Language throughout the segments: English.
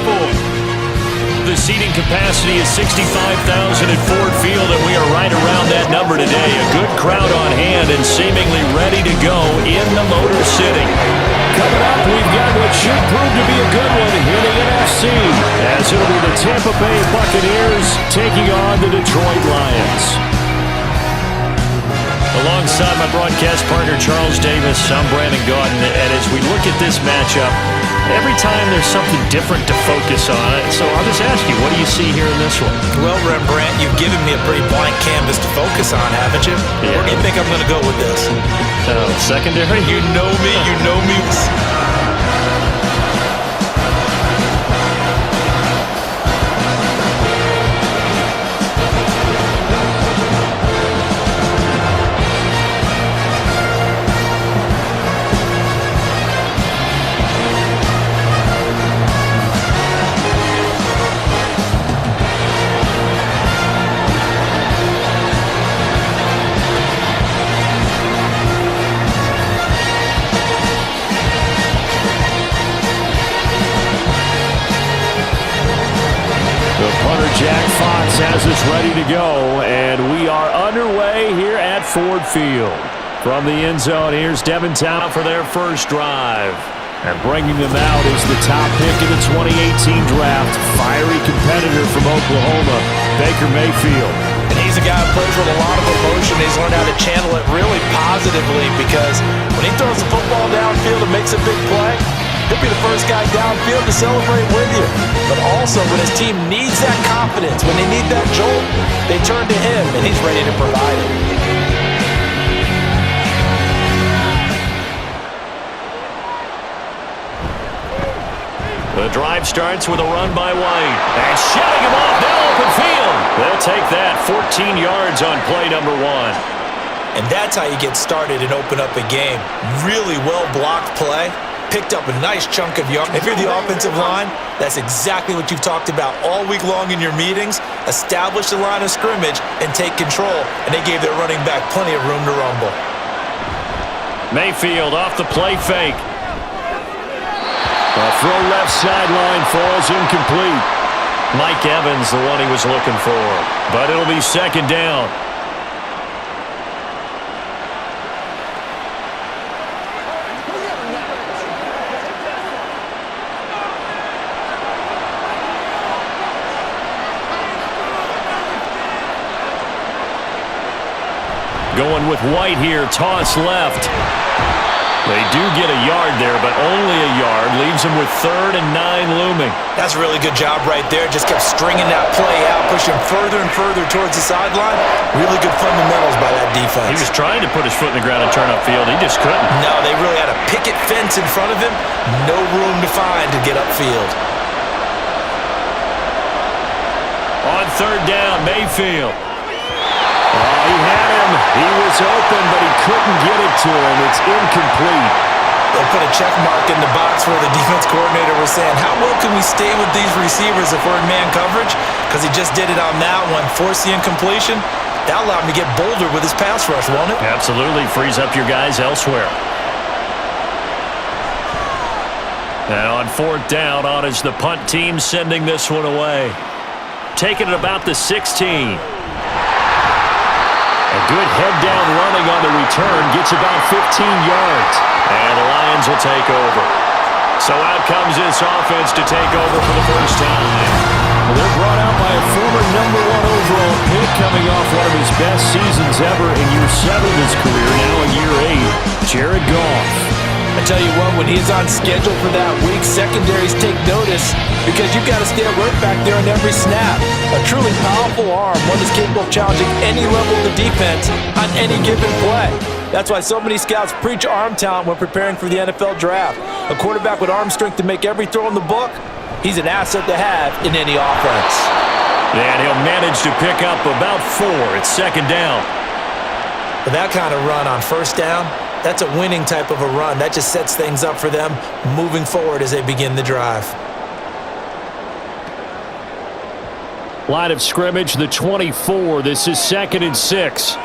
The seating capacity is 65,000 at Ford Field, and we are right around that number today. A good crowd on hand and seemingly ready to go in the Motor City. Coming up, we've got what should prove to be a good one in the NFC, as it'll be the Tampa Bay Buccaneers taking on the Detroit Lions. Alongside my broadcast partner, Charles Davis, I'm Brandon Gaudin, and as we look at this matchup, every time there's something different to focus on. So I'll just ask you, what do you see here in this one? Well, Rembrandt, you've given me a pretty blank canvas to focus on, haven't you? Yeah. Where do you think I'm going to go with this? Secondary? You know me. You know me. Jack Fox has us ready to go, and we are underway here at Ford Field. From the end zone, here's Devin Town for their first drive. And bringing them out is the top pick in the 2018 draft, fiery competitor from Oklahoma, Baker Mayfield. And he's a guy who plays with a lot of emotion. He's learned how to channel it really positively, because when he throws the football downfield and makes a big play, he'll be the first guy downfield to celebrate with you. But also, when his team needs that confidence, when they need that jolt, they turn to him, and he's ready to provide it. The drive starts with a run by White. And shutting him off down open field. They'll take that 14 yards on play number 1. And that's how you get started and open up a game. Really well-blocked play. Picked up a nice chunk of yards. If you're the offensive line, that's exactly what you've talked about all week long in your meetings. Establish the line of scrimmage and take control. And they gave their running back plenty of room to rumble. Mayfield off the play fake. A throw left sideline falls incomplete. Mike Evans, the one he was looking for. But it'll be second down. Going with White here, toss left. They do get a yard there, but only a yard. Leaves them with 3rd and 9 looming. That's a really good job right there. Just kept stringing that play out, pushing further and further towards the sideline. Really good fundamentals by that defense. He was trying to put his foot in the ground and turn upfield. He just couldn't. No, they really had a picket fence in front of him. No room to find to get upfield. On 3rd down, Mayfield. He had him. He was open, but he couldn't get it to him. It's incomplete. They put a check mark in the box where the defense coordinator was saying, how well can we stay with these receivers if we're in man coverage? Because he just did it on that one. Forced the incompletion. That allowed him to get bolder with his pass rush, won't it? Absolutely. Frees up your guys elsewhere. And on 4th down, on is the punt team sending this one away. Taking it about the 16. A good head-down running on the return gets about 15 yards. And the Lions will take over. So out comes this offense to take over for the first time. Well, they're brought out by a former #1 overall pick coming off one of his best seasons ever in year 7 of his career, now in year 8, Jared Goff. I tell you what, when he's on schedule for that week, secondaries take notice because you've got to stay alert back there on every snap. A truly powerful arm, one that's capable of challenging any level of the defense on any given play. That's why so many scouts preach arm talent when preparing for the NFL draft. A quarterback with arm strength to make every throw in the book, he's an asset to have in any offense. And he'll manage to pick up about 4. It's 2nd down. With that kind of run on 1st down, that's a winning type of a run. That just sets things up for them moving forward as they begin the drive. Line of scrimmage, the 24. This is 2nd and 6.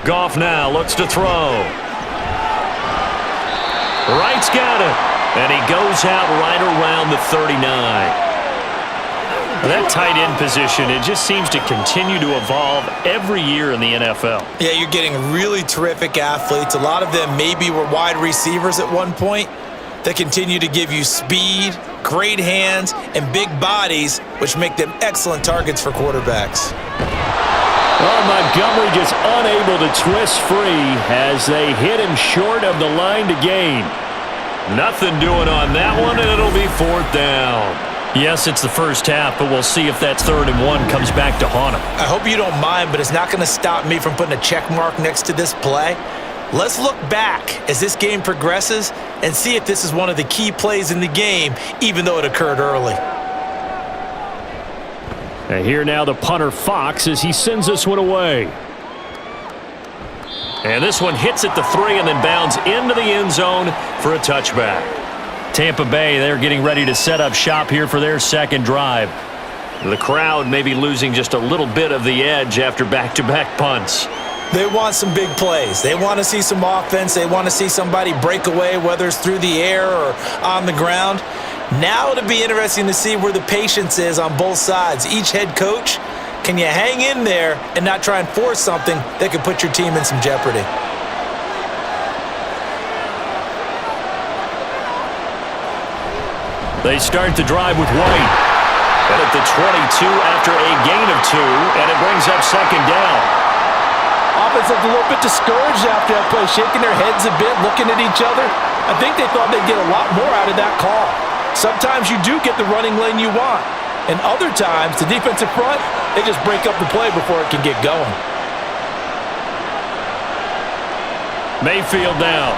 Goff now looks to throw. Wright's got it. And he goes out right around the 39. That tight end position, it just seems to continue to evolve every year in the NFL. Yeah, you're getting really terrific athletes. A lot of them maybe were wide receivers at one point that continue to give you speed, great hands, and big bodies, which make them excellent targets for quarterbacks. Well, Montgomery just unable to twist free as they hit him short of the line to gain. Nothing doing on that one, and it'll be 4th down. Yes, it's the first half, but we'll see if that 3rd and 1 comes back to haunt him. I hope you don't mind, but it's not going to stop me from putting a check mark next to this play. Let's look back as this game progresses and see if this is one of the key plays in the game, even though it occurred early. And here now the punter Fox as he sends this one away. And this one hits at the 3 and then bounds into the end zone for a touchback. Tampa Bay, they're getting ready to set up shop here for their second drive. The crowd may be losing just a little bit of the edge after back-to-back punts. They want some big plays. They want to see some offense. They want to see somebody break away, whether it's through the air or on the ground. Now it'll be interesting to see where the patience is on both sides. Each head coach, can you hang in there and not try and force something that could put your team in some jeopardy? They start the drive with White. And at the 22 after a gain of 2, and it brings up 2nd down. Offense looked a little bit discouraged after that play, shaking their heads a bit, looking at each other. I think they thought they'd get a lot more out of that call. Sometimes you do get the running lane you want. And other times, the defensive front, they just break up the play before it can get going. Mayfield down.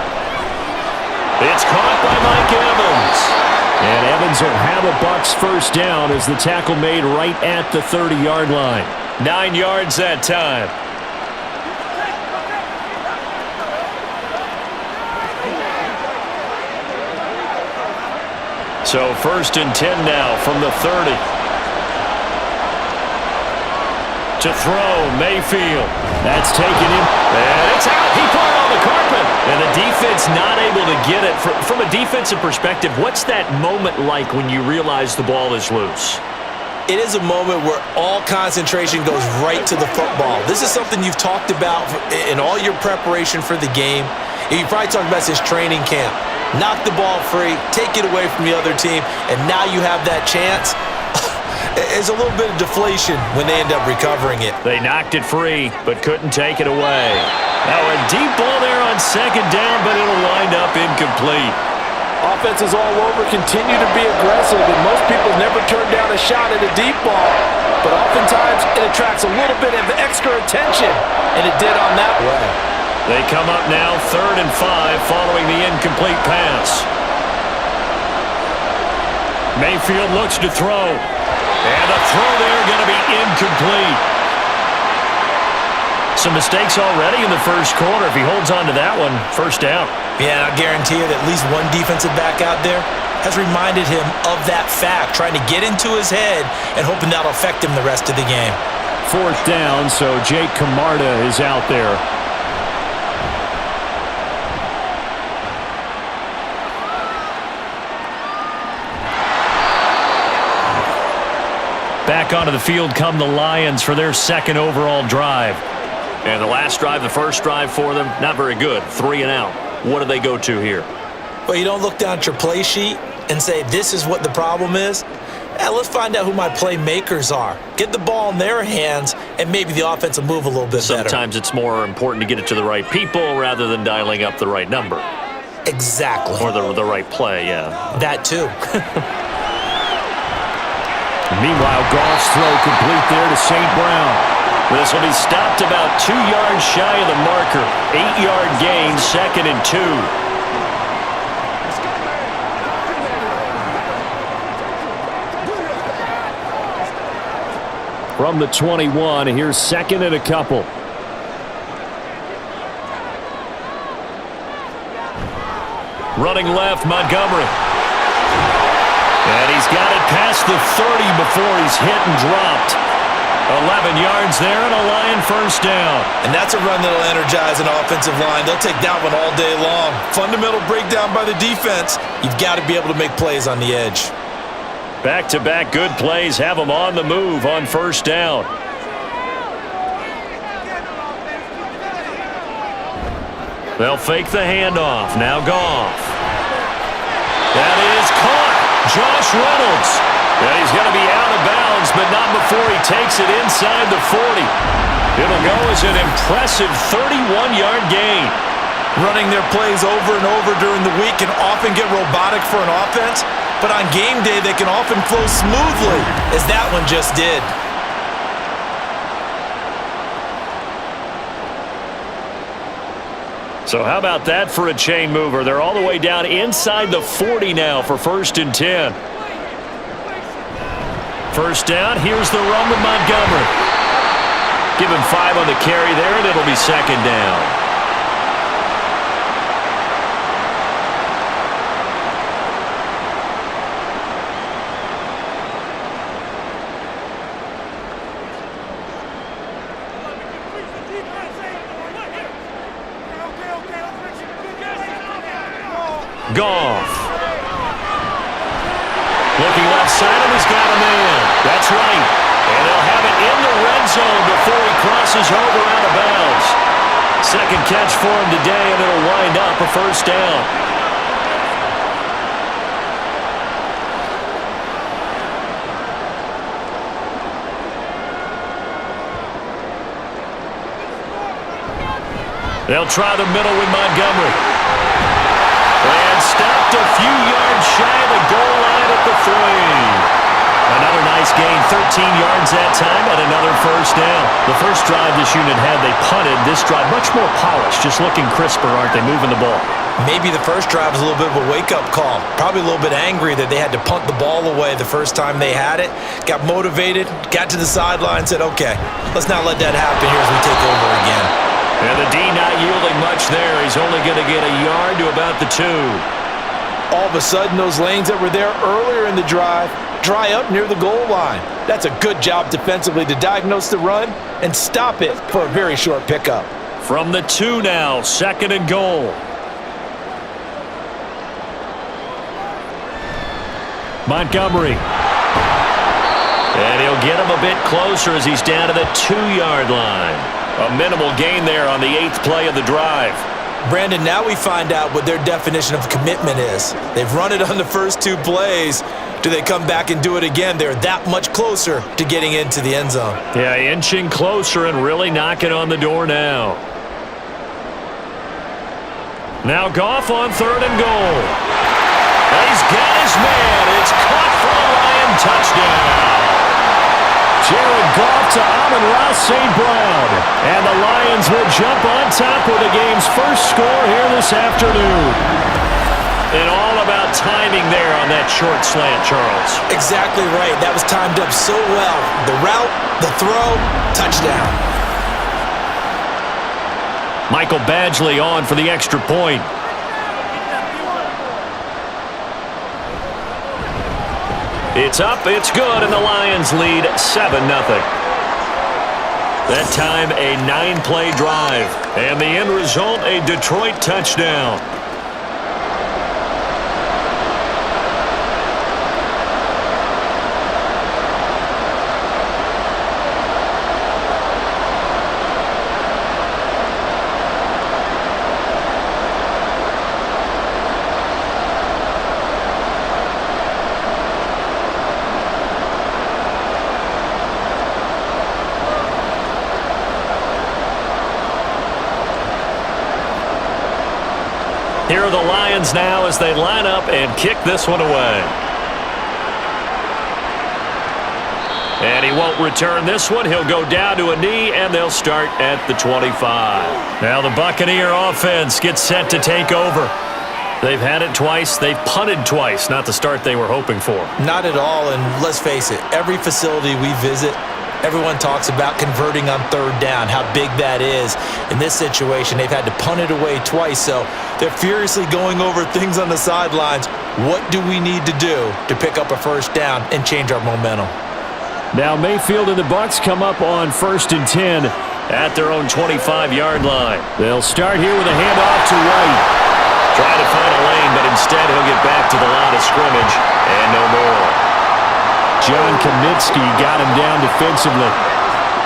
It's caught by Mike Evans. And Evans will have a Bucs 1st down as the tackle made right at the 30-yard line. 9 yards that time. So 1st and 10 now from the 30. To throw, Mayfield. That's taken in. And it's out. He put it on the carpet. And the defense not able to get it. From a defensive perspective, what's that moment like when you realize the ball is loose? It is a moment where all concentration goes right to the football. This is something you've talked about in all your preparation for the game. You probably talked about this training camp. Knock the ball free, take it away from the other team, and now you have that chance. There's a little bit of deflation when they end up recovering it. They knocked it free, but couldn't take it away. Now a deep ball there on 2nd down, but it'll wind up incomplete. Offenses all over continue to be aggressive, and most people never turn down a shot at a deep ball. But oftentimes, it attracts a little bit of extra attention, and it did on that way. They come up now 3rd and 5 following the incomplete pass. Mayfield looks to throw. And the throw there going to be incomplete. Some mistakes already in the 1st quarter. If he holds on to that one, 1st down. Yeah, and I guarantee you that at least one defensive back out there has reminded him of that fact, trying to get into his head and hoping that'll affect him the rest of the game. 4th down, so Jake Camarda is out there. Back onto the field come the Lions for their 2nd overall drive. And the last drive, the 1st drive for them, not very good. 3 and out. What do they go to here? Well, you don't look down at your play sheet and say, this is what the problem is. Let's find out who my playmakers are. Get the ball in their hands, and maybe the offense will move a little bit better. Sometimes it's more important to get it to the right people rather than dialing up the right number. Exactly. Or the right play, yeah. That too. Meanwhile, Goff's throw complete there to St. Brown. This will be stopped about 2 yards shy of the marker. 8-yard gain, 2nd and 2. From the 21, here's 2nd and a couple. Running left, Montgomery. And he's got it past the 30 before he's hit and dropped. 11 yards there and a Lion first down. And that's a run that'll energize an offensive line. They'll take that one all day long. Fundamental breakdown by the defense. You've got to be able to make plays on the edge. Back-to-back good plays have them on the move on first down. They'll fake the handoff. Now Goff. That is caught. Josh Reynolds. And he's going to be out of bounds, but not before he takes it inside the 40. It'll go as an impressive 31-yard gain. Running their plays over and over during the week can often get robotic for an offense, but on game day they can often flow smoothly, as that one just did. So how about that for a chain mover? They're all the way down inside the 40 now for 1st and 10. First down, here's the run with Montgomery. Give him 5 on the carry there, and it'll be 2nd down. Goff. Looking left side, and he's got a man. That's right. And they'll have it in the red zone before he crosses over out of bounds. Second catch for him today, and it'll wind up a first down. They'll try the middle with Montgomery. And stopped a few yards shy of the goal line at the 3. Another nice gain, 13 yards that time, and another first down. The first drive this unit had, they punted. This drive, much more polished, just looking crisper, aren't they, moving the ball? Maybe the first drive was a little bit of a wake-up call. Probably a little bit angry that they had to punt the ball away the first time they had it. Got motivated, got to the sideline, said, okay, let's not let that happen here as we take over again. And the D not yielding much there. He's only going to get a yard to about the 2. All of a sudden, those lanes that were there earlier in the drive dry up near the goal line. That's a good job defensively to diagnose the run and stop it for a very short pickup. From the 2 now, 2nd and goal. Montgomery. And he'll get him a bit closer as he's down to the 2-yard line. A minimal gain there on the 8th play of the drive. Brandon, now we find out what their definition of commitment is. They've run it on the first 2 plays. Do they come back and do it again? They're that much closer to getting into the end zone. Yeah, inching closer and really knocking on the door now. Now Goff on 3rd and goal. And he's got his man. It's caught for a Lion touchdown. Jared Goff to Amon-Ra St. Brown. And the Lions will jump on top with the game's first score here this afternoon. And all about timing there on that short slant, Charles. Exactly right. That was timed up so well. The route, the throw, touchdown. Michael Badgley on for the extra point. It's up, it's good, and the Lions lead 7-0. That time, a 9-play drive, and the end result, a Detroit touchdown. Here are the Lions now as they line up and kick this one away. And he won't return this one. He'll go down to a knee, and they'll start at the 25. Now the Buccaneer offense gets set to take over. They've had it twice. They've punted twice. Not the start they were hoping for. Not at all, and let's face it, every facility we visit, everyone talks about converting on 3rd down, how big that is. In this situation, they've had to punt it away twice, so they're furiously going over things on the sidelines. What do we need to do to pick up a first down and change our momentum? Now Mayfield and the Bucs come up on 1st and 10 at their own 25-yard line. They'll start here with a handoff to White. Trying to find a lane, but instead he'll get back to the line of scrimmage and no more. John Kaminsky got him down defensively.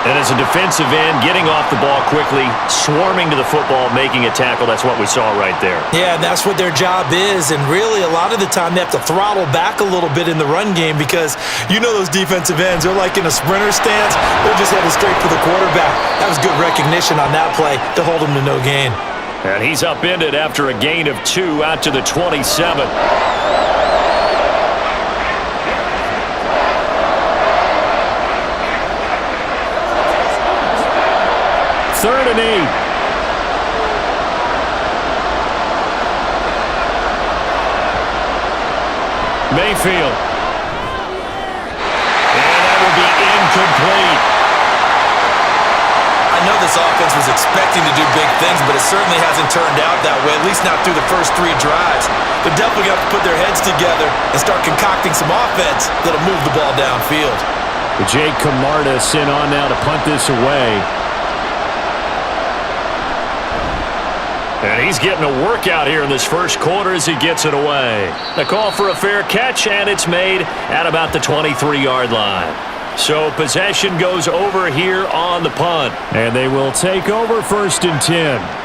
And as a defensive end, getting off the ball quickly, swarming to the football, making a tackle, that's what we saw right there. Yeah, and that's what their job is. And really, a lot of the time, they have to throttle back a little bit in the run game because you know those defensive ends, they're like in a sprinter stance. They're just headed straight for the quarterback. That was good recognition on that play to hold him to no gain. And he's upended after a gain of 2 out to the 27. 3rd and 8. Mayfield. And that will be incomplete. I know this offense was expecting to do big things, but it certainly hasn't turned out that way, at least not through the first 3 drives. They're definitely going to have to put their heads together and start concocting some offense that'll move the ball downfield. Jake Camarda sent on now to punt this away. And he's getting a workout here in this first quarter as he gets it away. The call for a fair catch, and it's made at about the 23-yard line. So possession goes over here on the punt. And they will take over 1st and 10.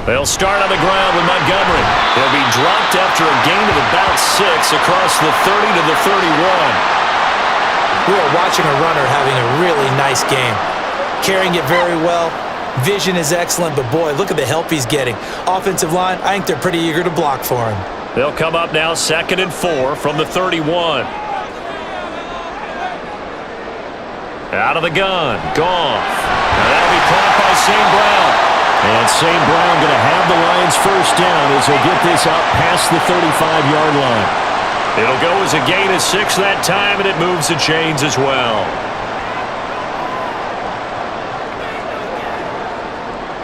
They'll start on the ground with Montgomery. He'll be dropped after a gain of about 6 across the 30 to the 31. We are watching a runner having a really nice game. Carrying it very well. Vision is excellent, but boy, look at the help he's getting. Offensive line, I think they're pretty eager to block for him. They'll come up now 2nd and 4 from the 31. Out of the gun. Goff. Now that'll be caught by St. Brown. And St. Brown going to have the Lions first down as they get this out past the 35-yard line. It'll go as a gain of 6 that time, and it moves the chains as well.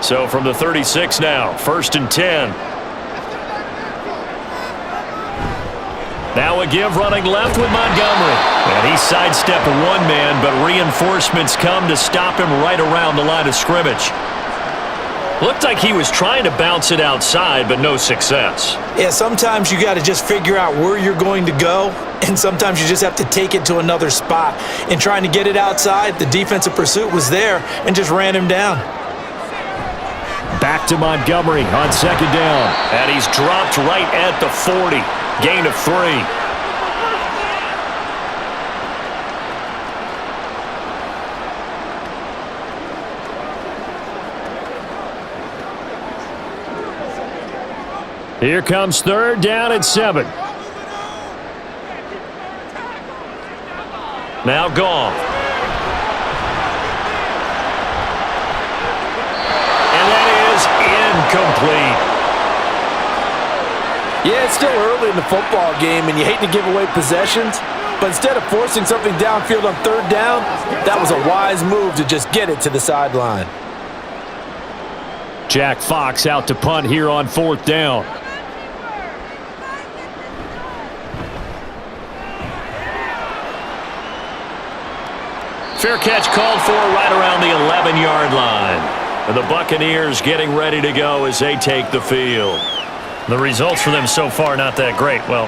So from the 36 now, 1st and 10. Now a give running left with Montgomery. And he sidestepped one man, but reinforcements come to stop him right around the line of scrimmage. Looked like he was trying to bounce it outside, but no success. Yeah, sometimes you got to just figure out where you're going to go, and sometimes you just have to take it to another spot. In trying to get it outside, the defensive pursuit was there and just ran him down. Back to Montgomery on 2nd down. And he's dropped right at the 40. Gain of 3. Here comes 3rd down and 7. Now Goff. And that is incomplete. Yeah, it's still early in the football game, and you hate to give away possessions, but instead of forcing something downfield on 3rd down, that was a wise move to just get it to the sideline. Jack Fox out to punt here on 4th down. Fair catch called for right around the 11-yard line. And the Buccaneers getting ready to go as they take the field. The results for them so far not that great. Well,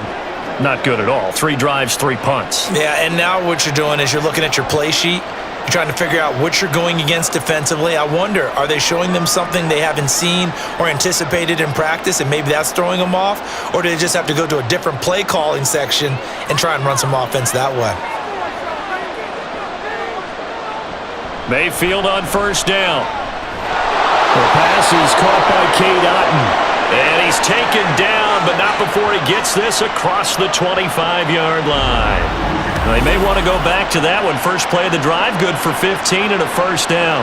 not good at all. 3 drives, 3 punts. Yeah, and now what you're doing is you're looking at your play sheet. You're trying to figure out what you're going against defensively. I wonder, are they showing them something they haven't seen or anticipated in practice, and maybe that's throwing them off? Or do they just have to go to a different play calling section and try and run some offense that way? Mayfield on 1st down. The pass is caught by Cade Otton. And he's taken down, but not before he gets this across the 25-yard line. They may want to go back to that one. First play of the drive, good for 15 and a 1st down.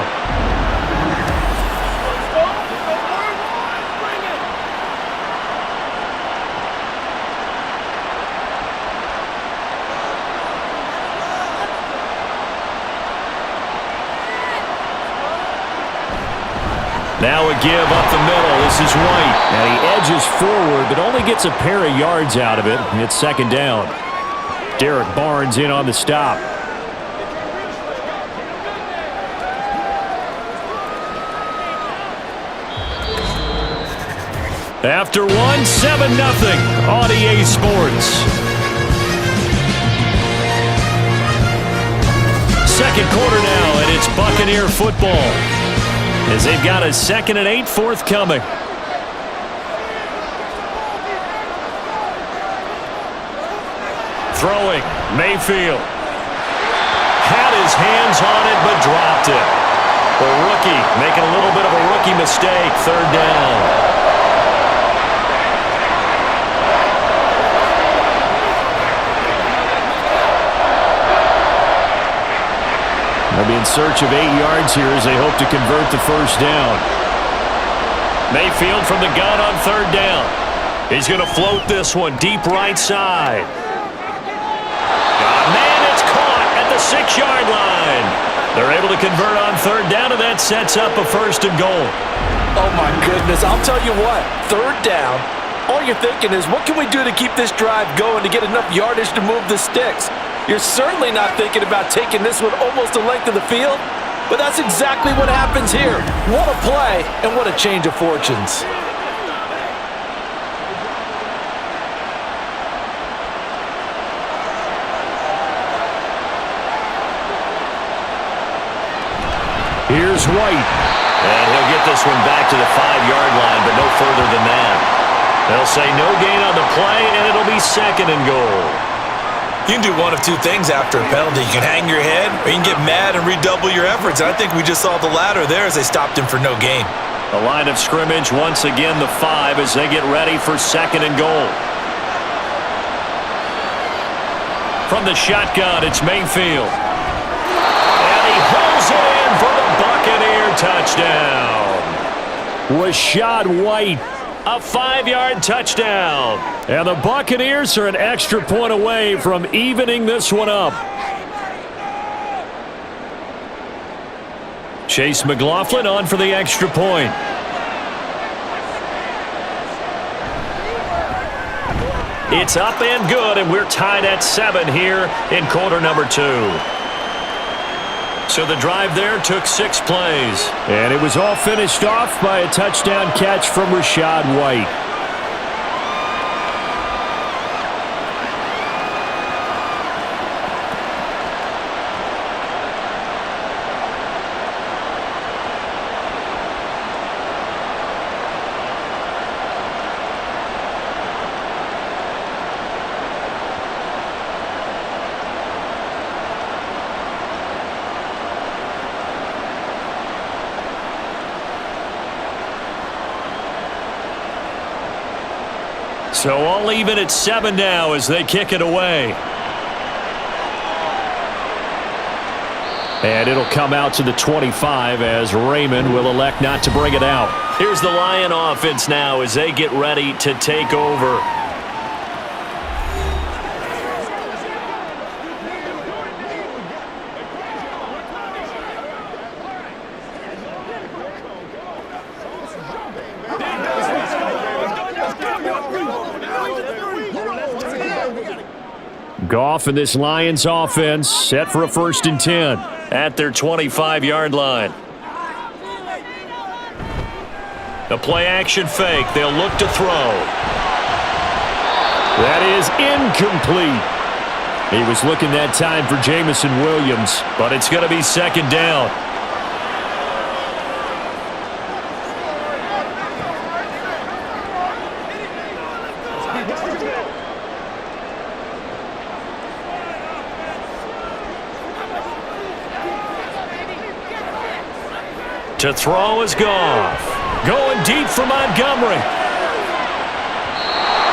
Now a give up the middle. This is White. And he edges forward, but only gets a pair of yards out of it. It's second down. Derek Barnes in on the stop. After 7-0 on EA Sports. Second quarter now, and it's Buccaneer football as they've got a 2nd and 8 forthcoming. Throwing, Mayfield. Had his hands on it, but dropped it. The rookie making a little bit of a rookie mistake, third down. They'll be in search of 8 yards here as they hope to convert the first down. Mayfield from the gun on third down. He's going to float this one deep right side. Man, it's caught at the 6-yard line. They're able to convert on third down, and that sets up a first and goal. Oh, my goodness. I'll tell you what. Third down, all you're thinking is, what can we do to keep this drive going to get enough yardage to move the sticks? You're certainly not thinking about taking this one almost the length of the field, but that's exactly what happens here. What a play, and what a change of fortunes. Here's White. And he'll get this one back to the 5-yard line, but no further than that. They'll say no gain on the play, and it'll be second and goal. You can do one of two things after a penalty. You can hang your head, or you can get mad and redouble your efforts. I think we just saw the latter there as they stopped him for no gain. The line of scrimmage, once again, the 5 as they get ready for second and goal. From the shotgun, it's Mayfield. And he pulls it in for the Buccaneer touchdown. Rachaad White. A 5-yard touchdown. And the Buccaneers are an extra point away from evening this one up. Chase McLaughlin on for the extra point. It's up and good, and we're tied at 7 here in quarter number 2. So the drive there took 6 plays. And it was all finished off by a touchdown catch from Rachaad White. So all even at 7 now as they kick it away. And it'll come out to the 25 as Raymond will elect not to bring it out. Here's the Lion offense now as they get ready to take over. Goff and this Lions offense set for a 1st and 10 at their 25-yard line. The play-action fake. They'll look to throw. That is incomplete. He was looking that time for Jamison Williams, but it's going to be second down. To throw is Goff. Going deep for Montgomery.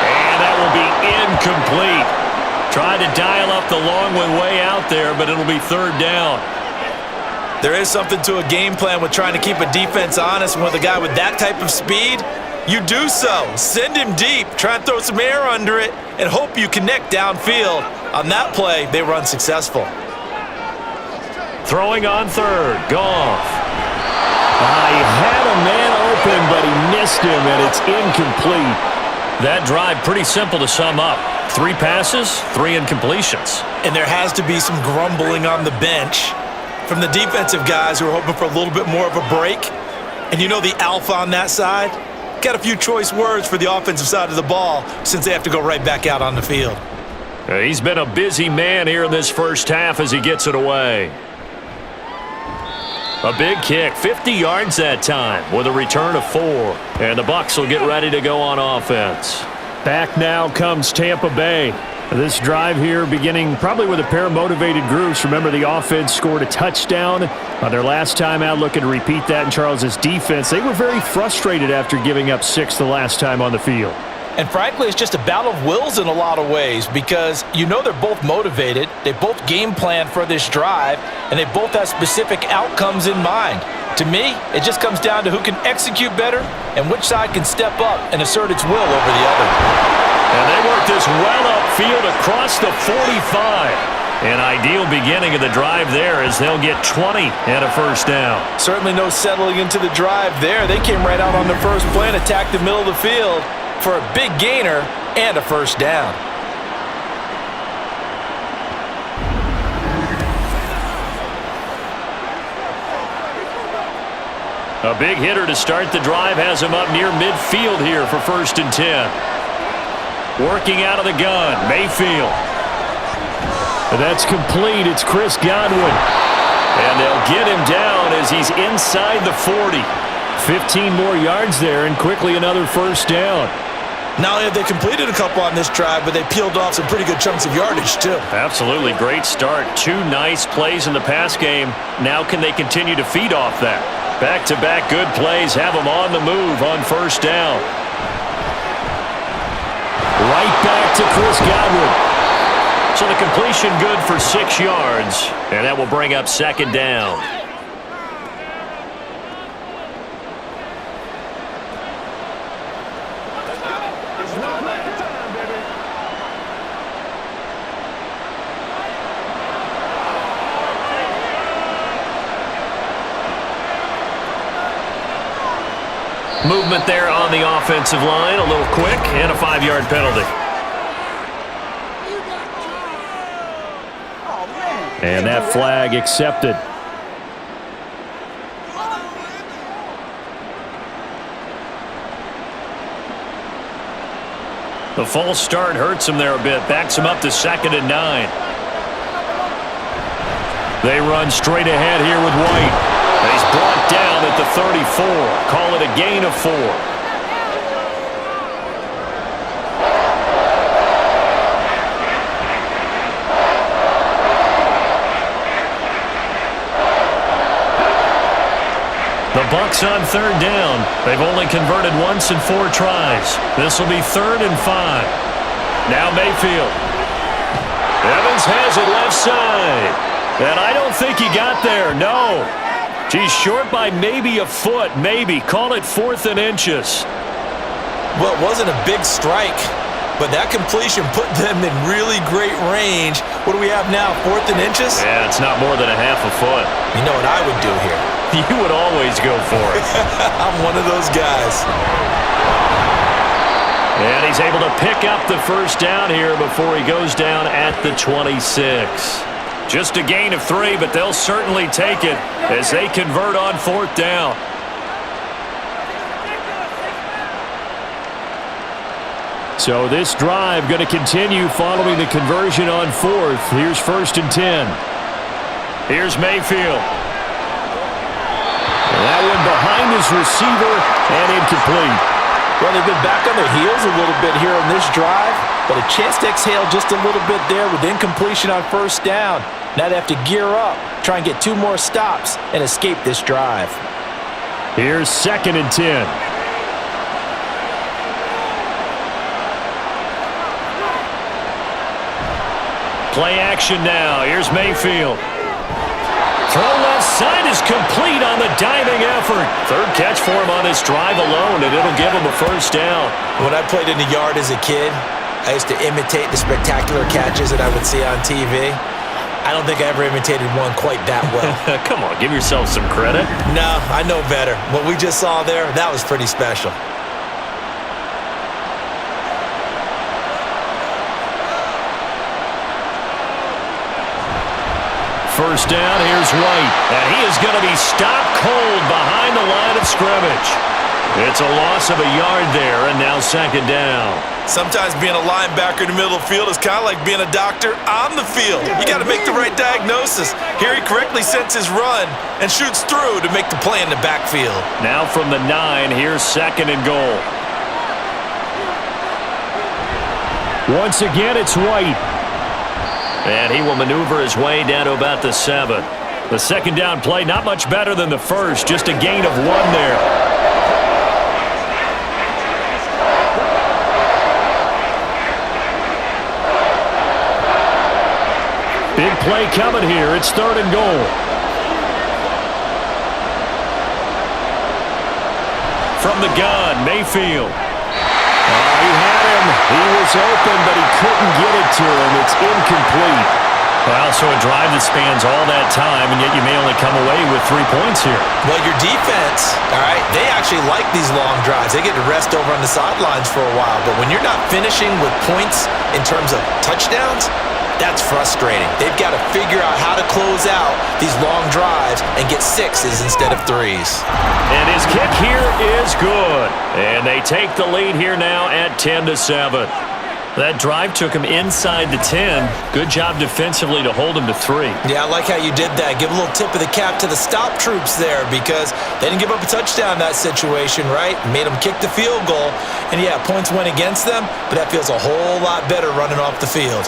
And that will be incomplete. Tried to dial up the long one way out there, but it'll be third down. There is something to a game plan with trying to keep a defense honest, and with a guy with that type of speed, you do so. Send him deep, try and throw some air under it, and hope you connect downfield. On that play, they were unsuccessful. Throwing on third, Goff. He had a man open, but he missed him, and it's incomplete. That drive pretty simple to sum up. 3 passes, 3 incompletions. And there has to be some grumbling on the bench from the defensive guys who are hoping for a little bit more of a break. And you know the alpha on that side got a few choice words for the offensive side of the ball since they have to go right back out on the field. He's been a busy man here in this first half as he gets it away. A big kick, 50 yards that time with a return of 4. And the Bucs will get ready to go on offense. Back now comes Tampa Bay. This drive here beginning probably with a pair of motivated groups. Remember, the offense scored a touchdown on their last time out, looking to repeat that in Charles' defense. They were very frustrated after giving up 6 the last time on the field. And frankly, it's just a battle of wills in a lot of ways because you know they're both motivated. They both game plan for this drive, and they both have specific outcomes in mind. To me, it just comes down to who can execute better and which side can step up and assert its will over the other. And they work this well upfield across the 45. An ideal beginning of the drive there as they'll get 20 and a first down. Certainly no settling into the drive there. They came right out on the first play and attacked the middle of the field for a big gainer and a first down. A big hitter to start the drive has him up near midfield here for 1st and 10. Working out of the gun, Mayfield. That's complete. It's Chris Godwin. And they'll get him down as he's inside the 40. 15 more yards there and quickly another first down. Not only have they completed a couple on this drive, but they peeled off some pretty good chunks of yardage, too. Absolutely. Great start. 2 nice plays in the pass game. Now can they continue to feed off that? Back-to-back good plays have them on the move on first down. Right back to Chris Godwin. So the completion good for 6 yards, and that will bring up 2nd down. Movement there on the offensive line, a little quick, and a 5-yard penalty. And that flag accepted. The false start hurts him there a bit, backs him up to 2nd and 9. They run straight ahead here with White. He's brought down at the 34. Call it a gain of 4. The Bucs on 3rd down. They've only converted once in 4 tries. This will be 3rd and 5. Now Mayfield. Evans has it left side. And I don't think he got there, no. He's short by maybe a foot, maybe. Call it 4th and inches. Well, it wasn't a big strike, but that completion put them in really great range. What do we have now, 4th and inches? Yeah, it's not more than a half a foot. You know what I would do here? You would always go for it. I'm one of those guys. And he's able to pick up the first down here before he goes down at the 26. Just a gain of 3, but they'll certainly take it as they convert on 4th down. So this drive going to continue following the conversion on 4th. Here's 1st and 10. Here's Mayfield. That one behind his receiver and incomplete. Well, they've been back on their heels a little bit here on this drive, but a chance to exhale just a little bit there with incompletion on 1st down. Now they have to gear up, try and get 2 more stops, and escape this drive. Here's 2nd and 10. Play action now. Here's Mayfield. Throw left side is complete on the diving effort. 3rd catch for him on this drive alone, and it'll give him a first down. When I played in the yard as a kid, I used to imitate the spectacular catches that I would see on TV. I don't think I ever imitated one quite that well. Come on, give yourself some credit. No, I know better. What we just saw there, that was pretty special. First down, here's White. And he is going to be stopped cold behind the line of scrimmage. It's a loss of a yard there, and now second down. Sometimes being a linebacker in the middle of the field is kind of like being a doctor on the field. You got to make the right diagnosis. Here he correctly sets his run and shoots through to make the play in the backfield. Now from the 9, here's second and goal. Once again, it's White. And he will maneuver his way down to about the 7. The second down play, not much better than the first, just a gain of 1 there. Big play coming here. It's third and goal. From the gun, Mayfield. He had him. He was open, but he couldn't get it to him. It's incomplete. Well, so a drive that spans all that time, and yet you may only come away with 3 points here. Well, your defense, all right, they actually like these long drives. They get to rest over on the sidelines for a while. But when you're not finishing with points in terms of touchdowns, that's frustrating. They've got to figure out how to close out these long drives and get 6s instead of 3s. And his kick here is good. And they take the lead here now at 10-7. That drive took him inside the 10. Good job defensively to hold him to 3. Yeah, I like how you did that. Give a little tip of the cap to the stop troops there because they didn't give up a touchdown in that situation, right? Made them kick the field goal. And, yeah, points went against them, but that feels a whole lot better running off the field.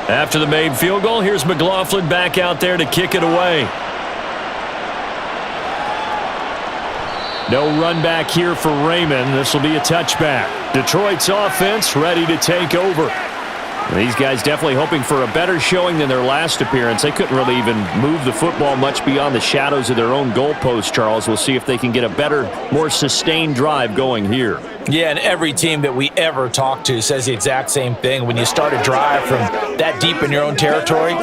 After the made field goal, here's McLaughlin back out there to kick it away. No run back here for Raymond. This will be a touchback. Detroit's offense ready to take over. These guys definitely hoping for a better showing than their last appearance. They couldn't really even move the football much beyond the shadows of their own goalpost, Charles. We'll see if they can get a better, more sustained drive going here. Yeah, and every team that we ever talk to says the exact same thing. When you start a drive from that deep in your own territory,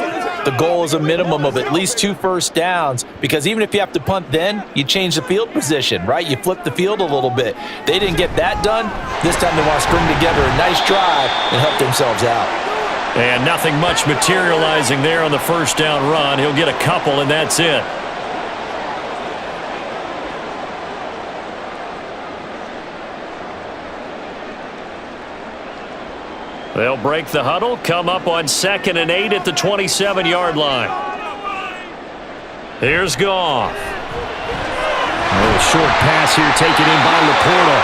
the goal is a minimum of at least 2 first downs because even if you have to punt then, you change the field position, right? You flip the field a little bit. They didn't get that done. This time they want to string together a nice drive and help themselves out. And nothing much materializing there on the first down run. He'll get a couple, and that's it. They'll break the huddle, come up on 2nd and 8 at the 27-yard line. Here's Goff. A little short pass here taken in by Laporta.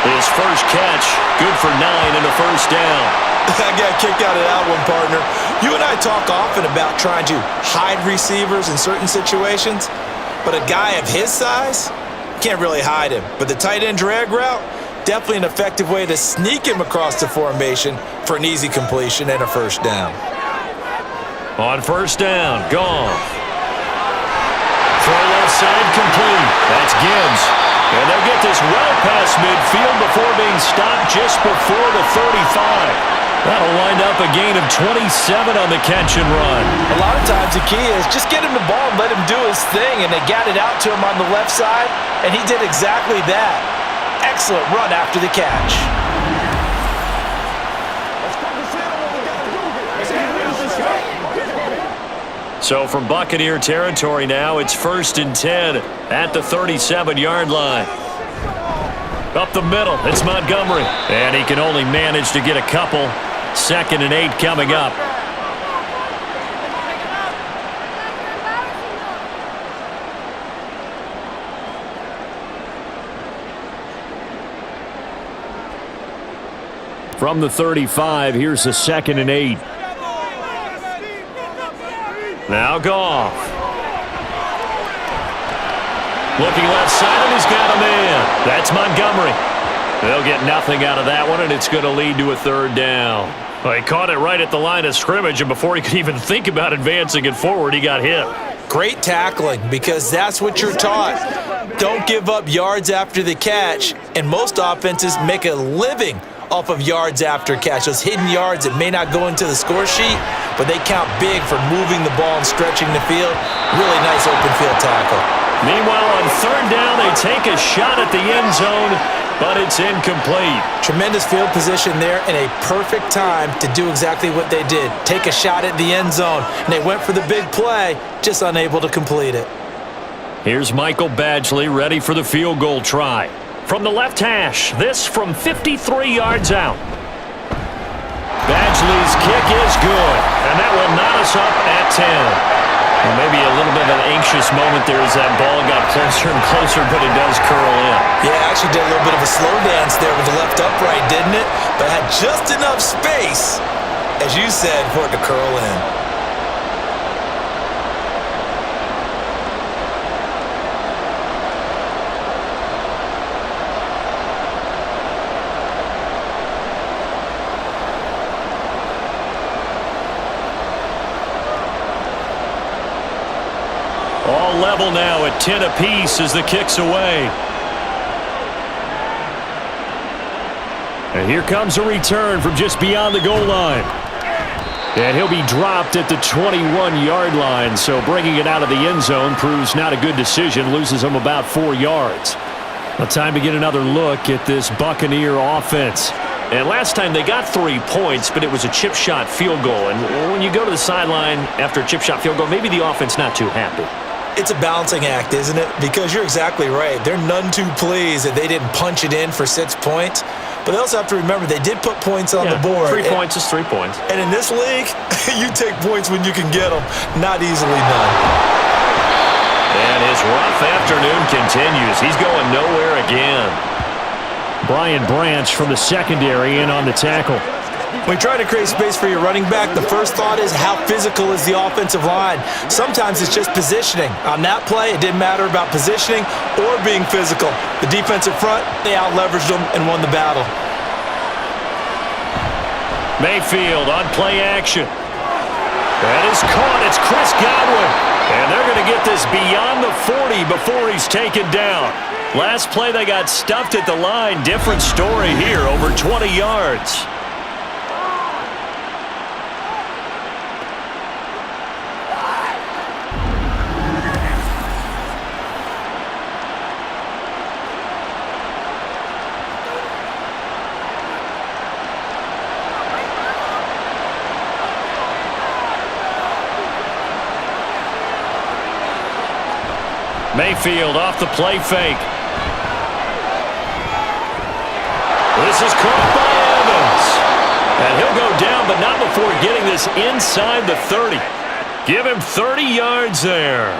His first catch, good for 9 and a first down. I got a kick out of that one, partner. You and I talk often about trying to hide receivers in certain situations, but a guy of his size can't really hide him. But the tight end drag route, definitely an effective way to sneak him across the formation for an easy completion and a first down. On first down, Goff. Throw left side complete. That's Gibbs. And they'll get this well past midfield before being stopped just before the 35. That'll wind up a gain of 27 on the catch and run. A lot of times the key is just get him the ball and let him do his thing, and they got it out to him on the left side, and he did exactly that. Excellent run after the catch. So from Buccaneer territory now, it's 1st and 10 at the 37-yard line. Up the middle, it's Montgomery. And he can only manage to get a couple. 2nd and 8 coming up. From the 35, here's the 2nd and 8. Now Goff. Looking left side, and he's got a man. That's Montgomery. They'll get nothing out of that one, and it's going to lead to a third down. Well, he caught it right at the line of scrimmage, and before he could even think about advancing it forward, he got hit. Great tackling, because that's what you're taught. Don't give up yards after the catch, and most offenses make a living off of yards after catch. Those hidden yards that may not go into the score sheet, but they count big for moving the ball and stretching the field. Really nice open field tackle. Meanwhile, on third down, they take a shot at the end zone, but it's incomplete. Tremendous field position there and a perfect time to do exactly what they did. Take a shot at the end zone, and they went for the big play, just unable to complete it. Here's Michael Badgley ready for the field goal try. From the left hash, this from 53 yards out. Badgley's kick is good, and that will knot us up at 10. Well, maybe a little bit of an anxious moment there as that ball got closer and closer, but it does curl in. Yeah, actually did a little bit of a slow dance there with the left upright, didn't it? But had just enough space, as you said, for it to curl in. All level now at 10 apiece as the kick's away. And here comes a return from just beyond the goal line. And he'll be dropped at the 21-yard line, so bringing it out of the end zone proves not a good decision, loses him about 4 yards. Well, time to get another look at this Buccaneer offense. And last time they got 3 points, but it was a chip shot field goal. And when you go to the sideline after a chip shot field goal, maybe the offense not too happy. It's a balancing act, isn't it? Because you're exactly right. They're none too pleased that they didn't punch it in for 6 points. But they also have to remember they did put points on the board. 3 points is 3 points. And in this league, you take points when you can get them. Not easily done. And his rough afternoon continues. He's going nowhere again. Brian Branch from the secondary in on the tackle. When you try to create space for your running back, the first thought is how physical is the offensive line. Sometimes it's just positioning. On that play, it didn't matter about positioning or being physical. The defensive front, they out-leveraged them and won the battle. Mayfield on play action. That is caught. It's Chris Godwin. And they're going to get this beyond the 40 before he's taken down. Last play, they got stuffed at the line. Different story here, over 20 yards. Mayfield off the play fake. This is caught by Evans. And he'll go down, but not before getting this inside the 30. Give him 30 yards there.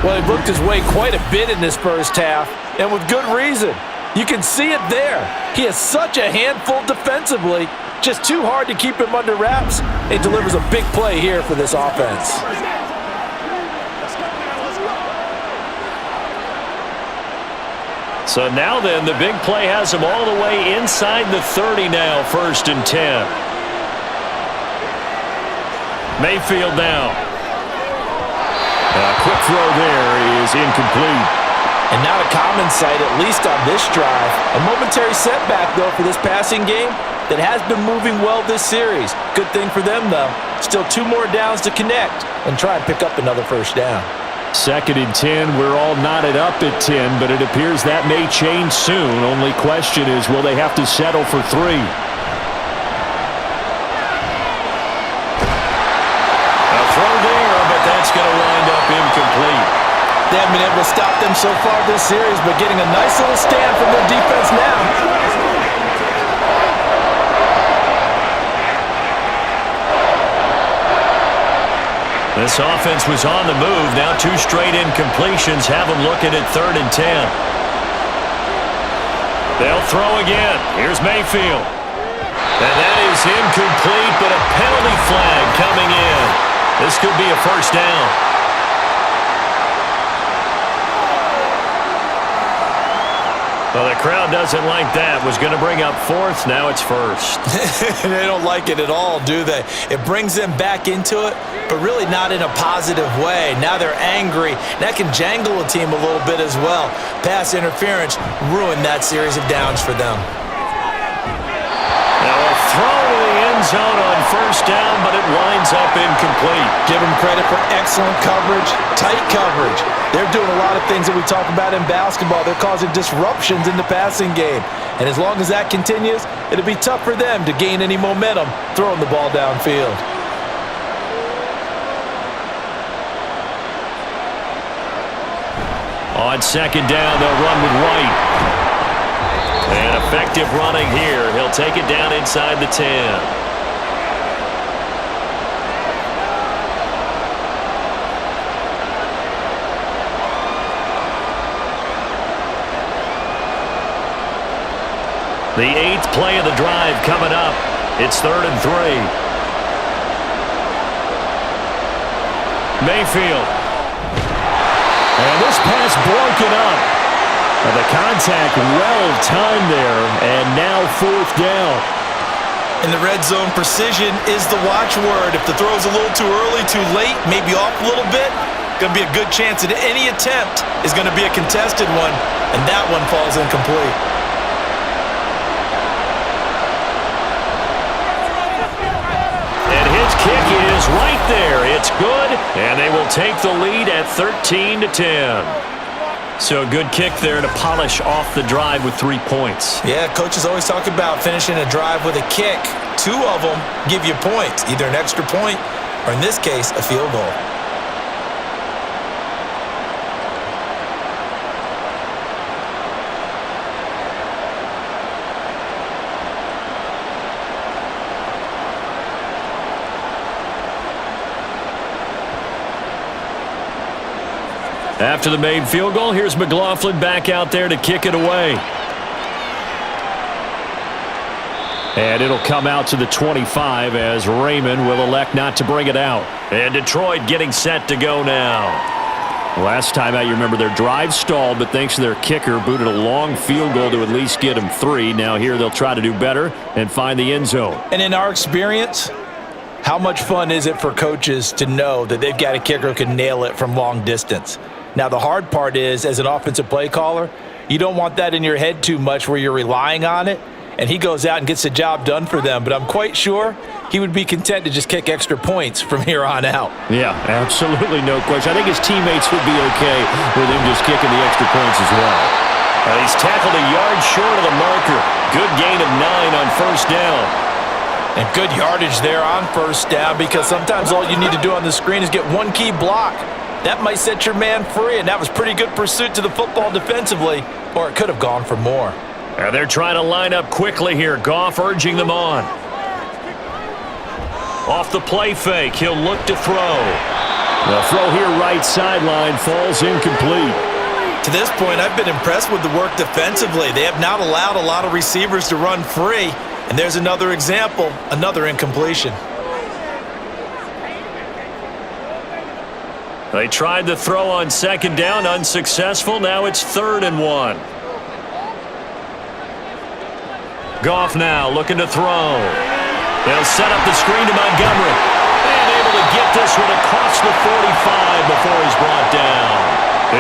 Well, he worked his way quite a bit in this first half, and with good reason. You can see it there. He has such a handful defensively. Just too hard to keep him under wraps. It delivers a big play here for this offense. So now then, the big play has him all the way inside the 30 now, 1st and 10. Mayfield now. A quick throw there is incomplete. And not a common sight, at least on this drive. A momentary setback, though, for this passing game that has been moving well this series. Good thing for them, though. Still 2 more downs to connect and try and pick up another first down. 2nd and 10, we're all knotted up at 10, but it appears that may change soon. Only question is, will they have to settle for 3? A throw there, but that's going to wind up incomplete. They haven't been able to stop them so far this series, but getting a nice little stand from their defense now. This offense was on the move. Now 2 straight incompletions have them looking at 3rd and 10. They'll throw again. Here's Mayfield. And that is incomplete, but a penalty flag coming in. This could be a first down. Well, the crowd doesn't like that. Was going to bring up fourth. Now it's first. They don't like it at all, do they? It brings them back into it, but really not in a positive way. Now they're angry. That can jangle a team a little bit as well. Pass interference ruined that series of downs for them. Now a throw to the end zone on first down, but it winds up incomplete. Give them credit for excellent coverage, tight coverage. They're doing a lot of things that we talk about in basketball. They're causing disruptions in the passing game. And as long as that continues, it'll be tough for them to gain any momentum throwing the ball downfield. On second down, they'll run with White. And effective running here. He'll take it down inside the 10. The 8th play of the drive coming up. It's 3rd and 3. Mayfield. And this pass broken up. And the contact well-timed there. And now 4th down. In the red zone, precision is the watchword. If the throw's a little too early, too late, maybe off a little bit, going to be a good chance that any attempt is going to be a contested one. And that one falls incomplete. Kick is right there. It's good, and they will take the lead at 13-10. So a good kick there to polish off the drive with 3 points. Yeah, coaches always talk about finishing a drive with a kick. 2 of them give you points, either an extra point or, in this case, a field goal. After the made field goal, here's McLaughlin back out there to kick it away. And it'll come out to the 25 as Raymond will elect not to bring it out. And Detroit getting set to go now. Last time out, you remember their drive stalled, but thanks to their kicker, booted a long field goal to at least get them 3. Now here they'll try to do better and find the end zone. And in our experience, how much fun is it for coaches to know that they've got a kicker who can nail it from long distance? Now, the hard part is, as an offensive play caller, you don't want that in your head too much where you're relying on it, and he goes out and gets the job done for them. But I'm quite sure he would be content to just kick extra points from here on out. Yeah, absolutely no question. I think his teammates would be okay with him just kicking the extra points as well. He's tackled a yard short of the marker. Good gain of 9 on first down. And good yardage there on first down, because sometimes all you need to do on the screen is get one key block. That might set your man free, and that was pretty good pursuit to the football defensively, or it could have gone for more. And they're trying to line up quickly here. Goff urging them on. Off the play fake, he'll look to throw. The throw here right sideline falls incomplete. To this point, I've been impressed with the work defensively. They have not allowed a lot of receivers to run free, and there's another example, another incompletion. They tried the throw on second down, unsuccessful. Now it's 3rd and 1. Goff now looking to throw. They'll set up the screen to Montgomery. And able to get this one across the 45 before he's brought down.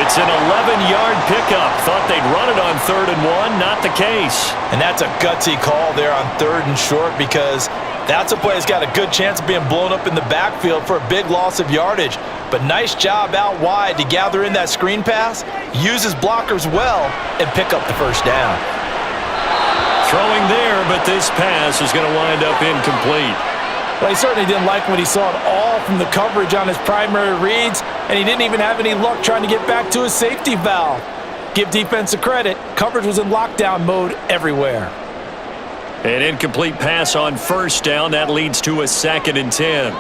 It's an 11-yard pickup. Thought they'd run it on 3rd and 1. Not the case. And that's a gutsy call there on 3rd and short, because that's a play that's got a good chance of being blown up in the backfield for a big loss of yardage. But nice job out wide to gather in that screen pass, use his blockers well, and pick up the first down. Throwing there, but this pass is going to wind up incomplete. Well, he certainly didn't like when he saw it all from the coverage on his primary reads, and he didn't even have any luck trying to get back to his safety valve. Give defense a credit. Coverage was in lockdown mode everywhere. An incomplete pass on first down. That leads to a 2nd and 10.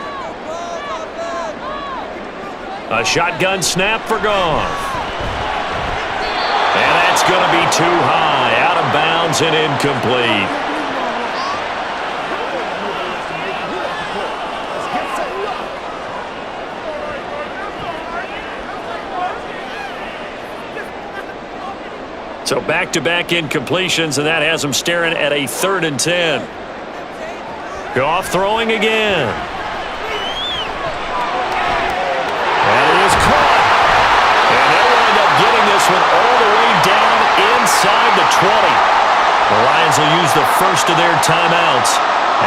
A shotgun snap for Goff. And that's going to be too high. Out of bounds and incomplete. So back-to-back incompletions, and that has them staring at a 3rd and 10. Goff throwing again. And it is caught. And they'll wind up getting this one all the way down inside the 20. The Lions will use the first of their timeouts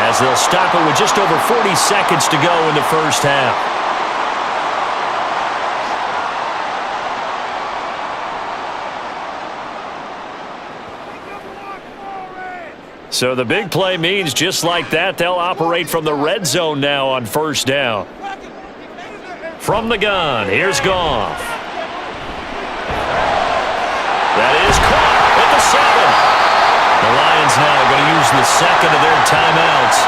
as they'll stop it with just over 40 seconds to go in the first half. So the big play means just like that, they'll operate from the red zone now on 1st down. From the gun, here's Goff. That is caught at the 7. The Lions now are going to use the second of their timeouts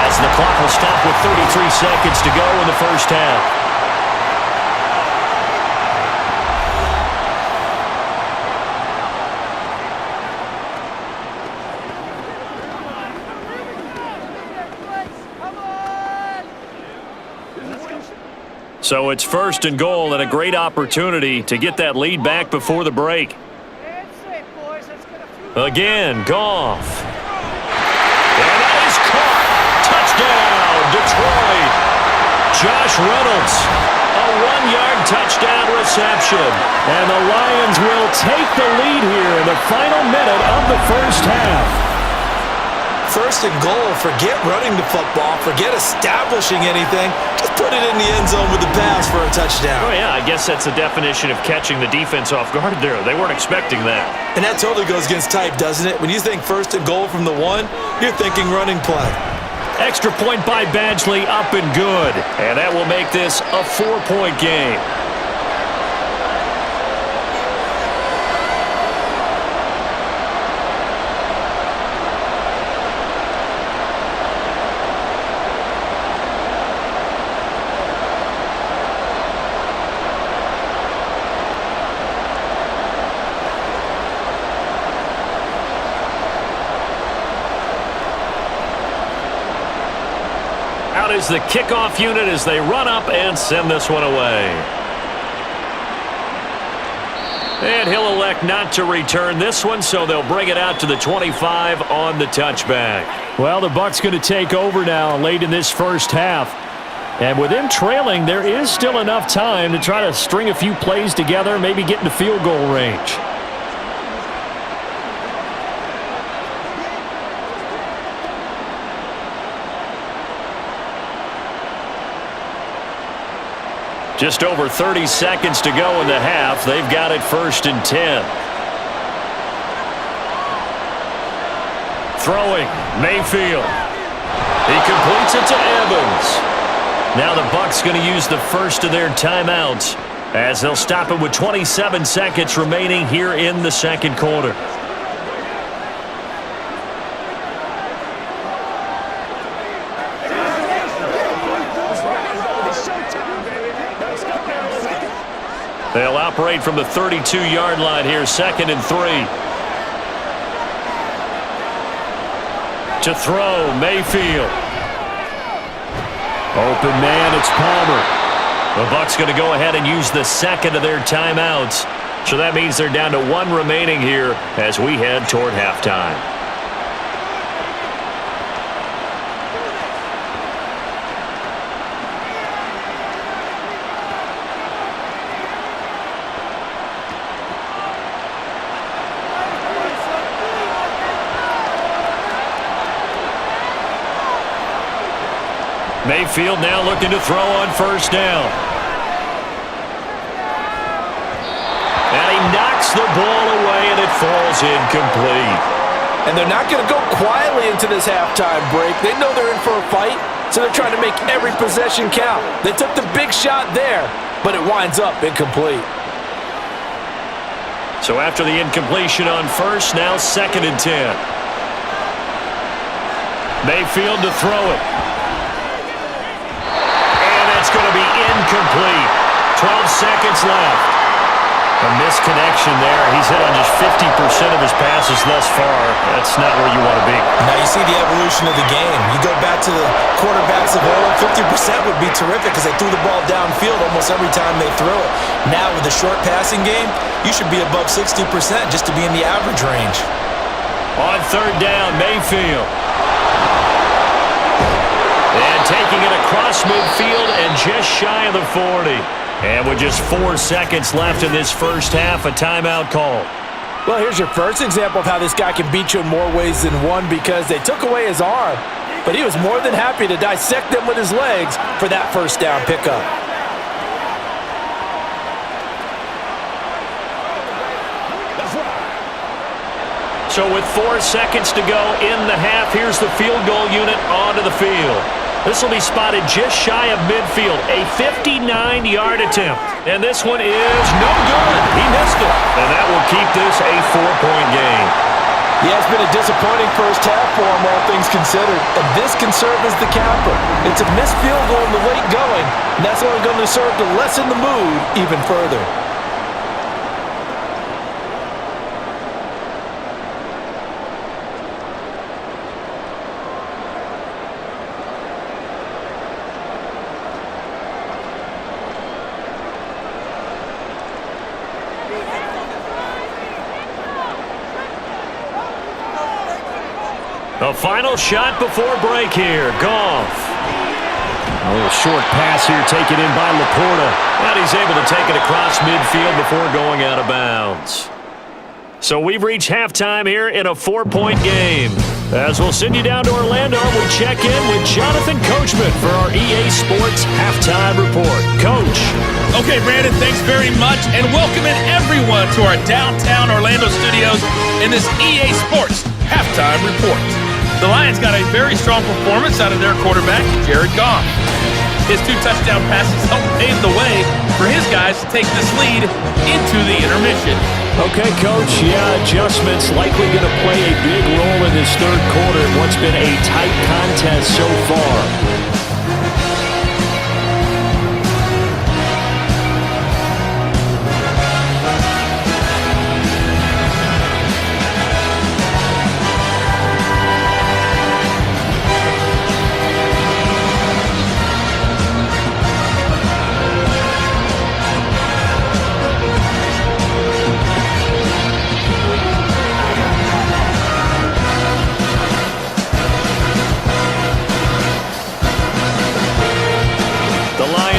as the clock will stop with 33 seconds to go in the first half. So it's 1st and goal and a great opportunity to get that lead back before the break. Again, Goff. And that is caught. Touchdown, Detroit. Josh Reynolds, a 1-yard touchdown reception. And the Lions will take the lead here in the final minute of the first half. 1st and goal, forget running the football, forget establishing anything. Just put it in the end zone with the pass for a touchdown. Oh, yeah, I guess that's the definition of catching the defense off guard there. They weren't expecting that. And that totally goes against type, doesn't it? When you think 1st and goal from the 1, you're thinking running play. Extra point by Badgley, up and good. And that will make this a 4-point game. Is the kickoff unit as they run up and send this one away. And he'll elect not to return this one, so they'll bring it out to the 25 on the touchback. Well, the Bucs going to take over now late in this first half. And with them trailing, there is still enough time to try to string a few plays together, maybe get into field goal range. Just over 30 seconds to go in the half. They've got it 1st and 10. Throwing, Mayfield. He completes it to Evans. Now the Bucs going to use the first of their timeouts as they'll stop it with 27 seconds remaining here in the second quarter. They'll operate from the 32-yard line here, 2nd and 3. To throw, Mayfield. Open man, it's Palmer. The Bucs going to go ahead and use the second of their timeouts. So that means they're down to 1 remaining here as we head toward halftime. Mayfield now looking to throw on 1st down. And he knocks the ball away, and it falls incomplete. And they're not going to go quietly into this halftime break. They know they're in for a fight, so they're trying to make every possession count. They took the big shot there, but it winds up incomplete. So after the incompletion on 1st, now 2nd and 10. Mayfield to throw it. It's going to be incomplete. 12 seconds left. A misconnection there. He's hit on just 50% of his passes thus far. That's not where you want to be. Now you see the evolution of the game. You go back to the quarterbacks of old, 50% would be terrific because they threw the ball downfield almost every time they threw it. Now with the short passing game, you should be above 60% just to be in the average range. On third down, Mayfield. And taking it across midfield and just shy of the 40. And with just 4 seconds left in this first half, a timeout call. Well, here's your first example of how this guy can beat you in more ways than one because they took away his arm, but he was more than happy to dissect them with his legs for that first down pickup. So with 4 seconds to go in the half, here's the field goal unit onto the field. This will be spotted just shy of midfield, a 59-yard attempt. And this one is no good. He missed it. And that will keep this a 4-point game. Yeah, it's been a disappointing first half for him, all things considered. And this can serve as the capper. It's a missed field goal in the late going, and that's only going to serve to lessen the mood even further. The final shot before break here. Goff. A little short pass here taken in by Laporta. And he's able to take it across midfield before going out of bounds. So we've reached halftime here in a 4-point game. As we'll send you down to Orlando, we check in with Jonathan Coachman for our EA Sports Halftime Report. Coach. Okay, Brandon, thanks very much. And welcome in everyone to our downtown Orlando studios in this EA Sports Halftime Report. The Lions got a very strong performance out of their quarterback, Jared Goff. His 2 touchdown passes helped pave the way for his guys to take this lead into the intermission. Okay, Coach, adjustments likely going to play a big role in this third quarter in what's been a tight contest so far.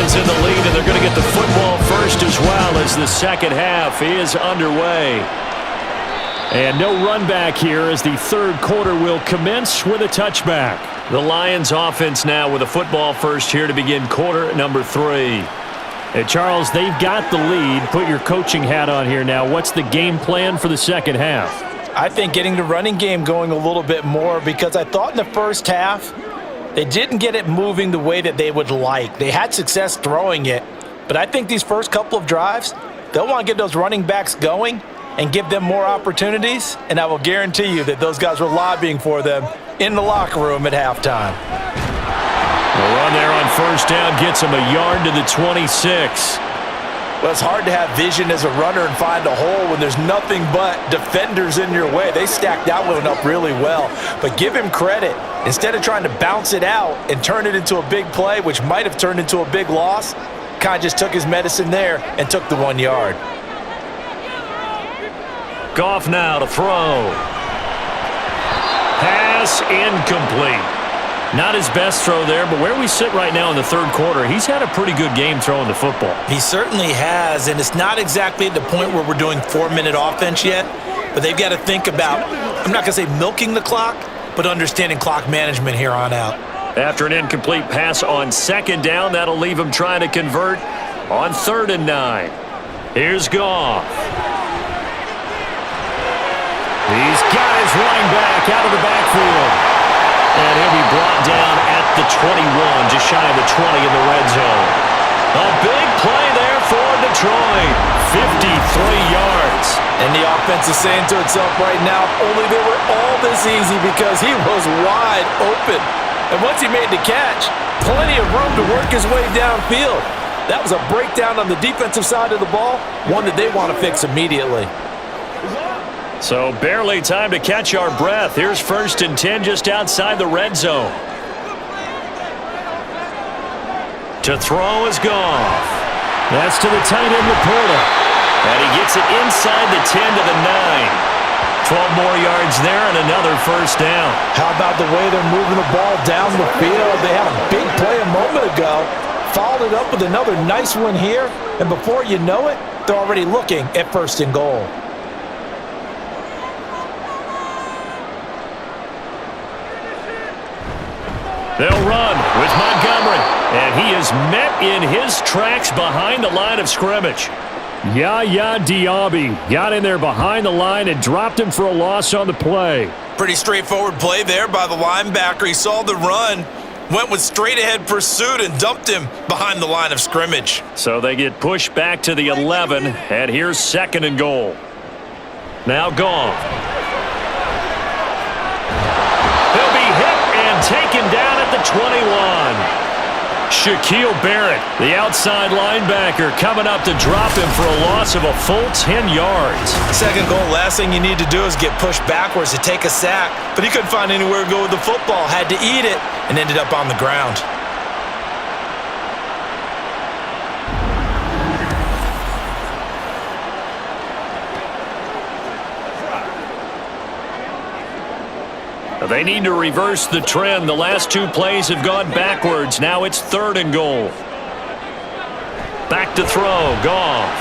In the lead, and they're going to get the football first as well as the second half is underway. And no run back here as the third quarter will commence with a touchback. The Lions offense now with a football first here to begin quarter number 3. Hey, Charles, they've got the lead. Put your coaching hat on here now. What's the game plan for the second half? I think getting the running game going a little bit more because I thought in the first half they didn't get it moving the way that they would like. They had success throwing it, but I think these first couple of drives, they'll want to get those running backs going and give them more opportunities, and I will guarantee you that those guys were lobbying for them in the locker room at halftime. The run there on first down gets him a yard to the 26. Well, it's hard to have vision as a runner and find a hole when there's nothing but defenders in your way. They stacked that one up really well. But give him credit. Instead of trying to bounce it out and turn it into a big play, which might have turned into a big loss, kind of just took his medicine there and took the 1 yard. Goff now to throw. Pass incomplete. Not his best throw there, but where we sit right now in the third quarter, he's had a pretty good game throwing the football. He certainly has, and it's not exactly at the point where we're doing 4-minute offense yet, but they've got to think about, I'm not going to say milking the clock, but understanding clock management here on out. After an incomplete pass on second down, that'll leave him trying to convert on 3rd and 9. Here's Goff. He's got his running back out of the backfield. And he'll be brought down at the 21, just shy of the 20 in the red zone. A big play there for Detroit. 53 yards. And the offense is saying to itself right now, only they were all this easy because he was wide open. And once he made the catch, plenty of room to work his way downfield. That was a breakdown on the defensive side of the ball, one that they want to fix immediately. So barely time to catch our breath. Here's 1st and 10 just outside the red zone. To throw is Goff. That's to the tight end, Laporta. And he gets it inside the 10 to the 9. 12 more yards there and another 1st down. How about the way they're moving the ball down the field? They had a big play a moment ago. Followed it up with another nice one here. And before you know it, they're already looking at 1st and goal. They'll run with Montgomery. And he is met in his tracks behind the line of scrimmage. Yaya Diaby got in there behind the line and dropped him for a loss on the play. Pretty straightforward play there by the linebacker. He saw the run, went with straight-ahead pursuit, and dumped him behind the line of scrimmage. So they get pushed back to the 11, and here's 2nd and goal. Now Goff. He'll be hit and taken down at the 21. Shaquille Barrett, the outside linebacker, coming up to drop him for a loss of a full 10 yards. 2nd goal, last thing you need to do is get pushed backwards to take a sack. But he couldn't find anywhere to go with the football, had to eat it, and ended up on the ground. They need to reverse the trend. The last 2 plays have gone backwards. Now it's 3rd and goal. Back to throw. Goff.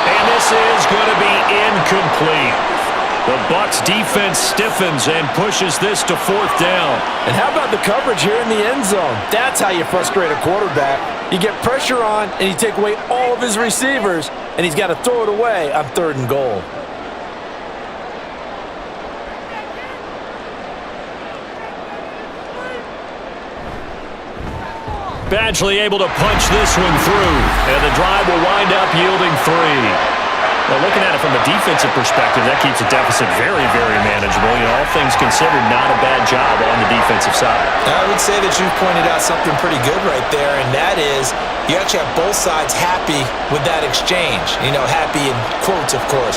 And this is going to be incomplete. The Bucs defense stiffens and pushes this to 4th down. And how about the coverage here in the end zone? That's how you frustrate a quarterback. You get pressure on, and you take away all of his receivers, and he's got to throw it away on 3rd and goal. Badgley able to punch this one through, and the drive will wind up yielding 3. Well, looking at it from a defensive perspective, that keeps the deficit very, very manageable. You know, all things considered, not a bad job on the defensive side. I would say that you've pointed out something pretty good right there, and that is you actually have both sides happy with that exchange. You know, happy in quotes, of course.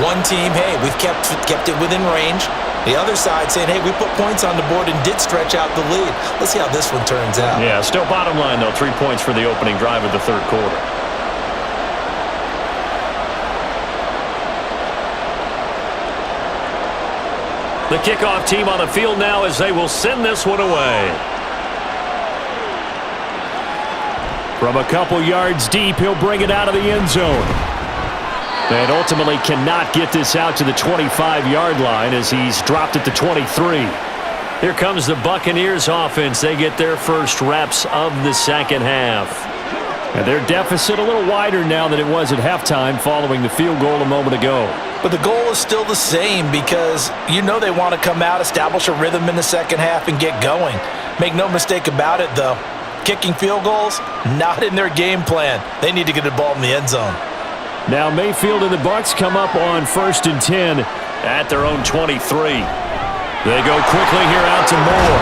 One team, hey, we've kept it within range. The other side saying, hey, we put points on the board and did stretch out the lead. Let's see how this one turns out. Yeah, still bottom line, though, 3 points for the opening drive of the 3rd quarter. The kickoff team on the field now as they will send this one away. From a couple yards deep, he'll bring it out of the end zone. And ultimately cannot get this out to the 25-yard line as he's dropped it to 23. Here comes the Buccaneers offense. They get their first reps of the 2nd half. And their deficit a little wider now than it was at halftime following the field goal a moment ago. But the goal is still the same because you know they want to come out, establish a rhythm in the 2nd half, and get going. Make no mistake about it, though. Kicking field goals, not in their game plan. They need to get the ball in the end zone. Now Mayfield and the Bucs come up on 1st and 10 at their own 23. They go quickly here out to Moore.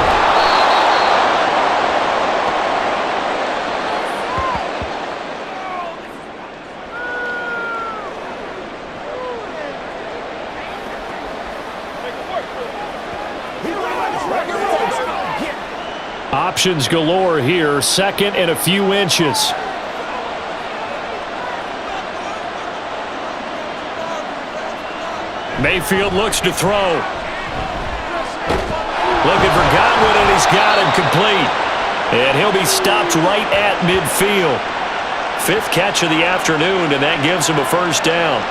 Options galore here, 2nd and a few inches. Mayfield looks to throw. Looking for Godwin, and he's got him complete. And he'll be stopped right at midfield. 5th catch of the afternoon, and that gives him a 1st down.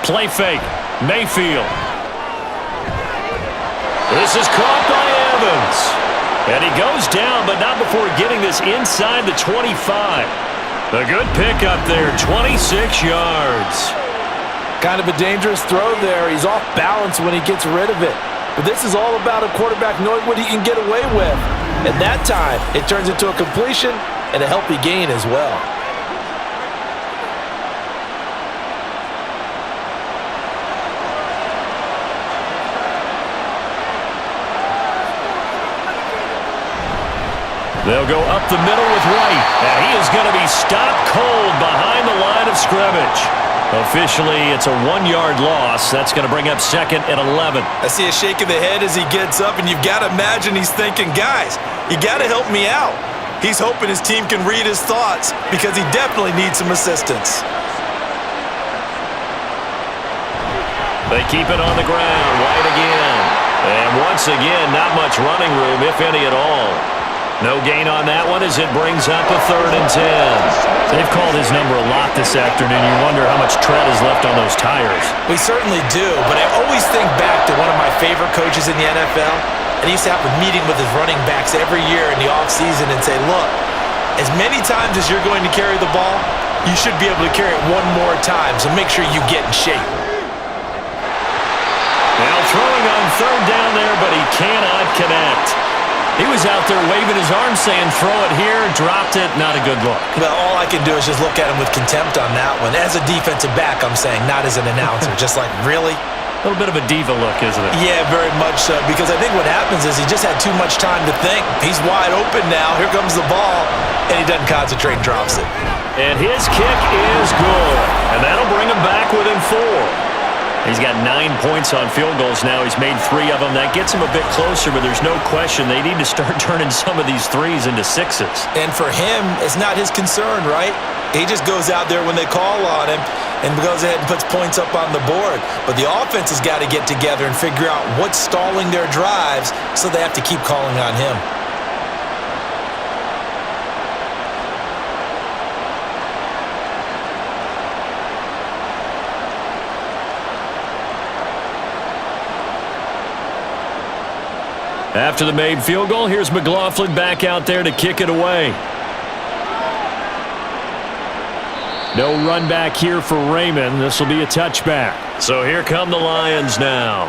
Play fake. Mayfield. This is caught by Evans. And he goes down, but not before getting this inside the 25. A good pickup there, 26 yards. Kind of a dangerous throw there. He's off balance when he gets rid of it. But this is all about a quarterback knowing what he can get away with. And that time, it turns into a completion and a healthy gain as well. They'll go up the middle with White, and he is going to be stopped cold behind the line of scrimmage. Officially, it's a 1-yard loss. That's going to bring up second and 11. I see a shake of the head as he gets up, and you've got to imagine he's thinking, guys, you got to help me out. He's hoping his team can read his thoughts because he definitely needs some assistance. They keep it on the ground. White again. And once again, not much running room, if any at all. No gain on that one as it brings up a 3rd and 10. They've called his number a lot this afternoon. You wonder how much tread is left on those tires. We certainly do, but I always think back to one of my favorite coaches in the NFL, and he used to have a meeting with his running backs every year in the offseason and say, look, as many times as you're going to carry the ball, you should be able to carry it one more time, so make sure you get in shape. Now throwing on 3rd down there, but he cannot connect. He was out there waving his arms saying, throw it here, dropped it, not a good look. Well, all I can do is just look at him with contempt on that one. As a defensive back, I'm saying, not as an announcer. Just like, really? A little bit of a diva look, isn't it? Yeah, very much so, because I think what happens is he just had too much time to think. He's wide open now. Here comes the ball, and he doesn't concentrate and drops it. And his kick is good, and that'll bring him back within 4. He's got 9 points on field goals now. He's made 3 of them. That gets him a bit closer, but there's no question they need to start turning some of these 3s into 6s. And for him, it's not his concern, right? He just goes out there when they call on him and goes ahead and puts points up on the board. But the offense has got to get together and figure out what's stalling their drives, so they have to keep calling on him. After the made field goal, here's McLaughlin back out there to kick it away. No run back here for Raymond. This will be a touchback. So here come the Lions now.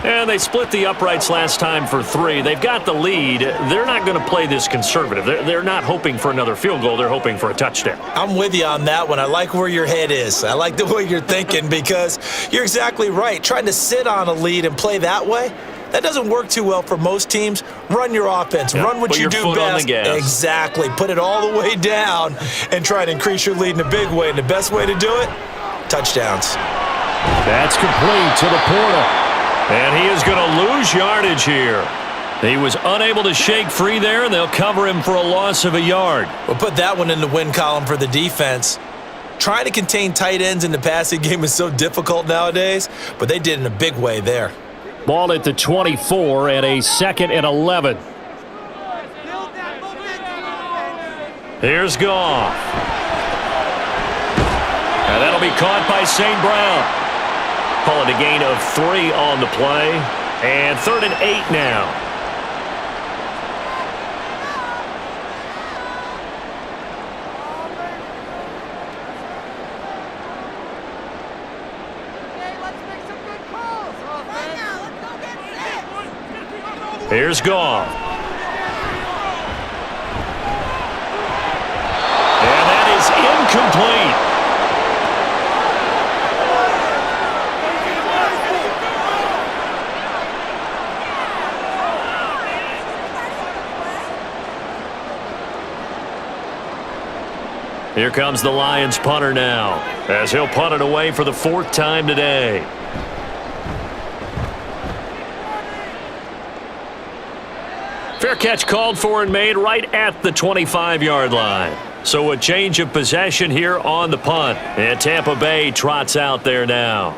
And they split the uprights last time for 3. They've got the lead. They're not going to play this conservative. They're not hoping for another field goal. They're hoping for a touchdown. I'm with you on that one. I like where your head is. I like the way you're thinking because you're exactly right. Trying to sit on a lead and play that way, that doesn't work too well for most teams. Run your offense. Yep. Run what you do best. Exactly. Put it all the way down and try to increase your lead in a big way. And the best way to do it, touchdowns. That's complete to the Portal. And he is going to lose yardage here. He was unable to shake free there, and they'll cover him for a loss of a yard. We'll put that one in the win column for the defense. Trying to contain tight ends in the passing game is so difficult nowadays, but they did in a big way there. Ball at the 24 and a 2nd and 11. Here's Goff. And that'll be caught by St. Brown. Call it a gain of 3 on the play. And 3rd and 8 now. Here's Goff. And that is incomplete. Here comes the Lions punter now, as he'll punt it away for the 4th time today. Fair catch called for and made right at the 25-yard line. So a change of possession here on the punt. And Tampa Bay trots out there now.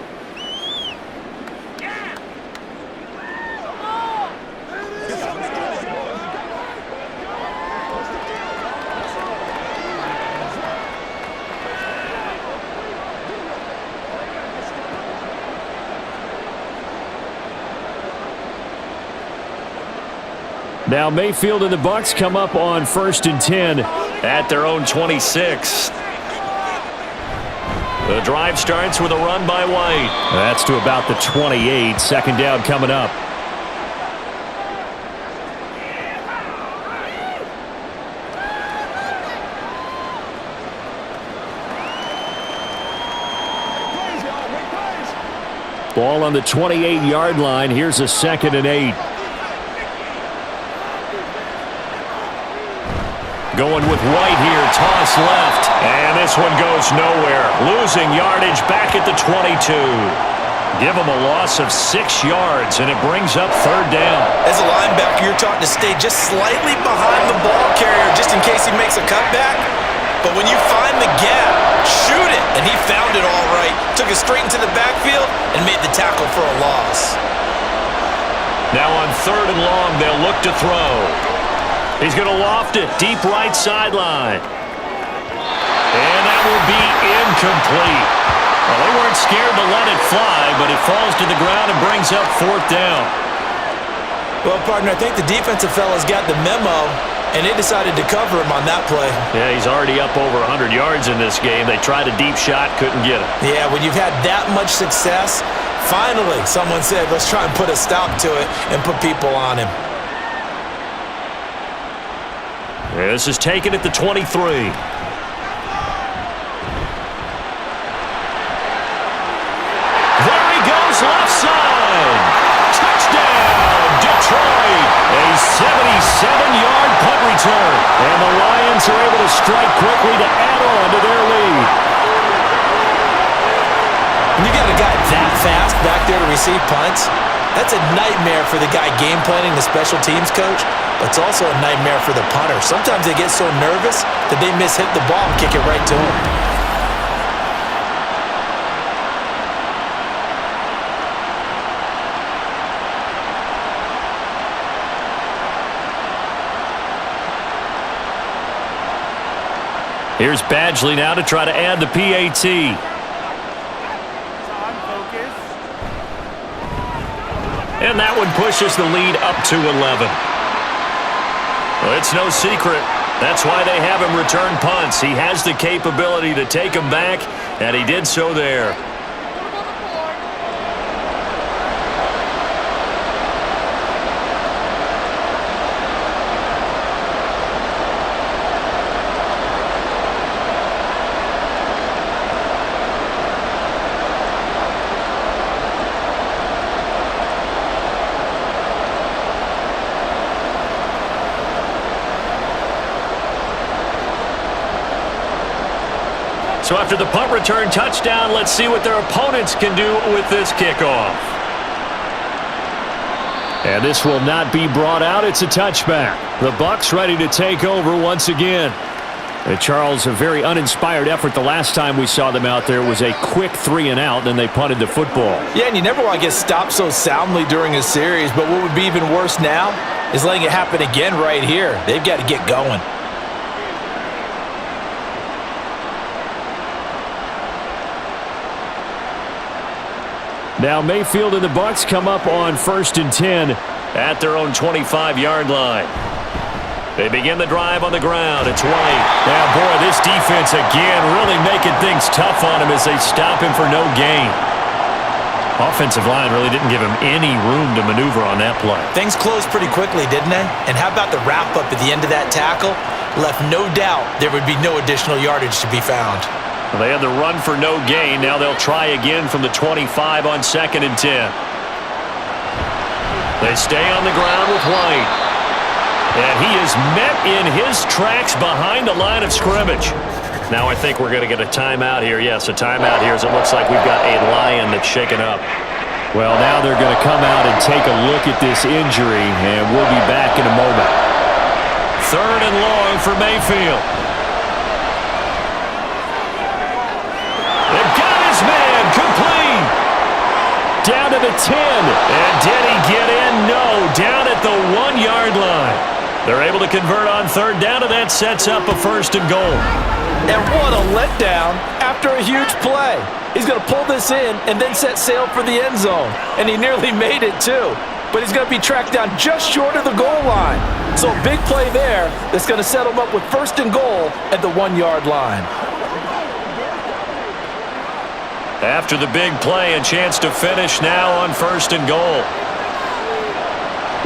Now Mayfield and the Bucs come up on 1st and 10 at their own 26. The drive starts with a run by White. That's to about the 28. 2nd down coming up. Ball on the 28-yard line. Here's a 2nd and 8. Going with White here, toss left. And this one goes nowhere. Losing yardage back at the 22. Give them a loss of 6 yards, and it brings up 3rd down. As a linebacker, you're taught to stay just slightly behind the ball carrier just in case he makes a cutback. But when you find the gap, shoot it. And he found it all right. Took it straight into the backfield and made the tackle for a loss. Now on 3rd and long, they'll look to throw. He's going to loft it, deep right sideline. And that will be incomplete. Well, they weren't scared to let it fly, but it falls to the ground and brings up 4th down. Well, partner, I think the defensive fellas got the memo, and they decided to cover him on that play. Yeah, he's already up over 100 yards in this game. They tried a deep shot, couldn't get it. Yeah, when you've had that much success, finally someone said, let's try and put a stop to it and put people on him. This is taken at the 23. There he goes, left side. Touchdown, Detroit. A 77-yard punt return. And the Lions are able to strike quickly to add on to their lead. When you got a guy that fast back there to receive punts, that's a nightmare for the guy game planning, the special teams coach. But it's also a nightmare for the punter. Sometimes they get so nervous that they miss-hit the ball and kick it right to him. Here's Badgley now to try to add the PAT. And that one pushes the lead up to 11. Well, it's no secret. That's why they have him return punts. He has the capability to take them back, and he did so there. So after the punt return touchdown, let's see what their opponents can do with this kickoff. And this will not be brought out. It's a touchback. The Bucs ready to take over once again. And Charles, a very uninspired effort the last time we saw them out there. It was a quick 3-and-out, then they punted the football. Yeah, and you never want to get stopped so soundly during a series, but what would be even worse now is letting it happen again right here. They've got to get going. Now Mayfield and the Bucs come up on 1st and 10 at their own 25-yard line. They begin the drive on the ground. It's White. Now, boy, this defense again really making things tough on him as they stop him for no gain. Offensive line really didn't give him any room to maneuver on that play. Things closed pretty quickly, didn't they? And how about the wrap-up at the end of that tackle? Left no doubt there would be no additional yardage to be found. Well, they had the run for no gain. Now they'll try again from the 25 on 2nd and 10. They stay on the ground with White. And he is met in his tracks behind the line of scrimmage. Now I think we're going to get a timeout here. Yes, a timeout here as it looks like we've got a Lion that's shaken up. Well, now they're going to come out and take a look at this injury, and we'll be back in a moment. 3rd and long for Mayfield. They've got his man complete. Down to the 10. And did he get in? No. Down at the 1-yard line. They're able to convert on 3rd down, and that sets up a 1st and goal. And what a letdown after a huge play. He's going to pull this in and then set sail for the end zone. And he nearly made it, too. But he's going to be tracked down just short of the goal line. So a big play there that's going to set him up with 1st and goal at the 1-yard line. After the big play, a chance to finish now on 1st and goal.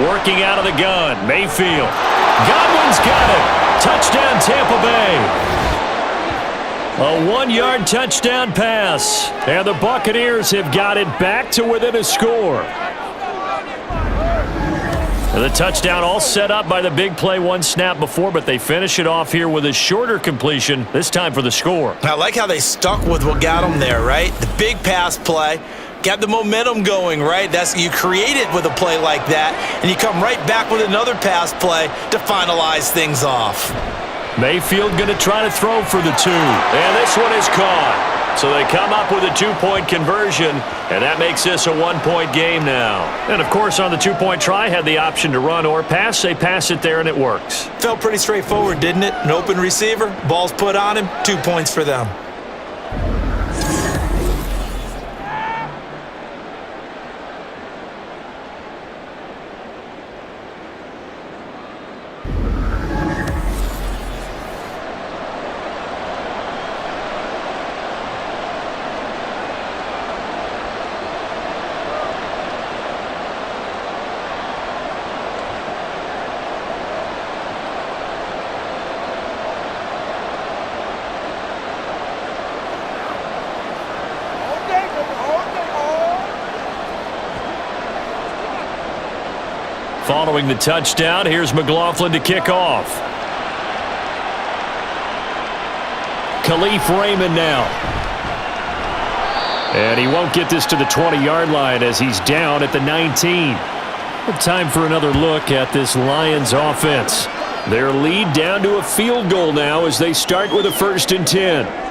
Working out of the gun, Mayfield. Godwin's got it. Touchdown, Tampa Bay. A 1-yard touchdown pass. And the Buccaneers have got it back to within a score. And the touchdown all set up by the big play one snap before, but they finish it off here with a shorter completion, this time for the score. I like how they stuck with what got them there, right? The big pass play. Got the momentum going, right? You create it with a play like that, and you come right back with another pass play to finalize things off. Mayfield going to try to throw for the 2. And this one is caught. So they come up with a 2-point conversion, and that makes this a 1-point game now. And, of course, on the 2-point try, had the option to run or pass. They pass it there, and it works. Felt pretty straightforward, didn't it? An open receiver, ball's put on him, 2 points for them. Following the touchdown, here's McLaughlin to kick off. Khalif Raymond now. And he won't get this to the 20-yard line as he's down at the 19. Time for another look at this Lions offense. Their lead down to a field goal now as they start with a 1st and 10.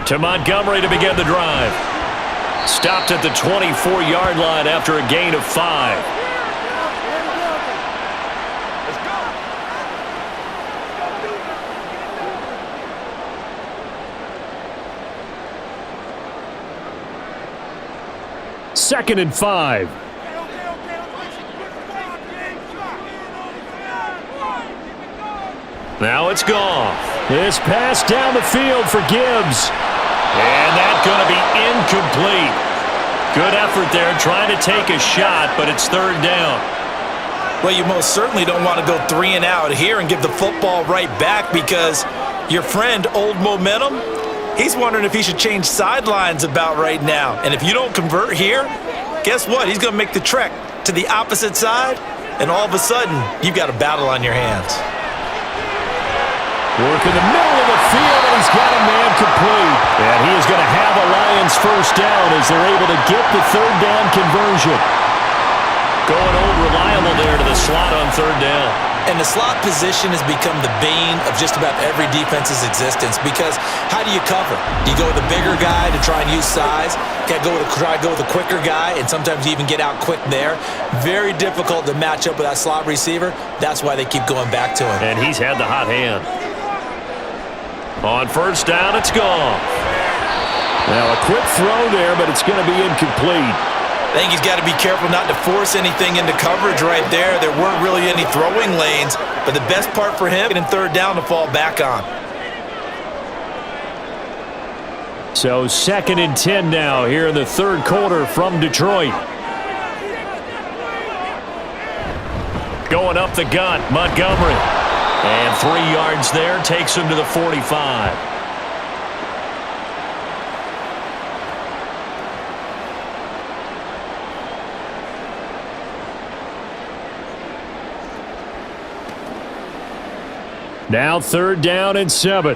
To Montgomery to begin the drive. Stopped at the 24-yard line after a gain of 5. Second and 5. Now it's gone. This pass down the field for Gibbs. And that's going to be incomplete. Good effort there trying to take a shot, but it's 3rd down. Well, you most certainly don't want to go 3 and out here and give the football right back because your friend, Old Momentum, he's wondering if he should change sidelines about right now. And if you don't convert here, guess what? He's going to make the trek to the opposite side, and all of a sudden, you've got a battle on your hands. Work in the middle of the field, and he's got a man complete. And he is going to have a Lions 1st down as they're able to get the 3rd down conversion. Going old reliable there to the slot on 3rd down. And the slot position has become the bane of just about every defense's existence because how do you cover? Do you go with a bigger guy to try and use size? Try to go with a quicker guy, and sometimes you even get out quick there. Very difficult to match up with that slot receiver. That's why they keep going back to him. And he's had the hot hand. On 1st down, it's gone. Now a quick throw there, but it's going to be incomplete. I think he's got to be careful not to force anything into coverage right there. There weren't really any throwing lanes, but the best part for him getting 3rd down to fall back on. So 2nd and 10 now here in the 3rd quarter from Detroit. Going up the gut, Montgomery. And 3 yards there takes him to the 45. Now 3rd down and 7.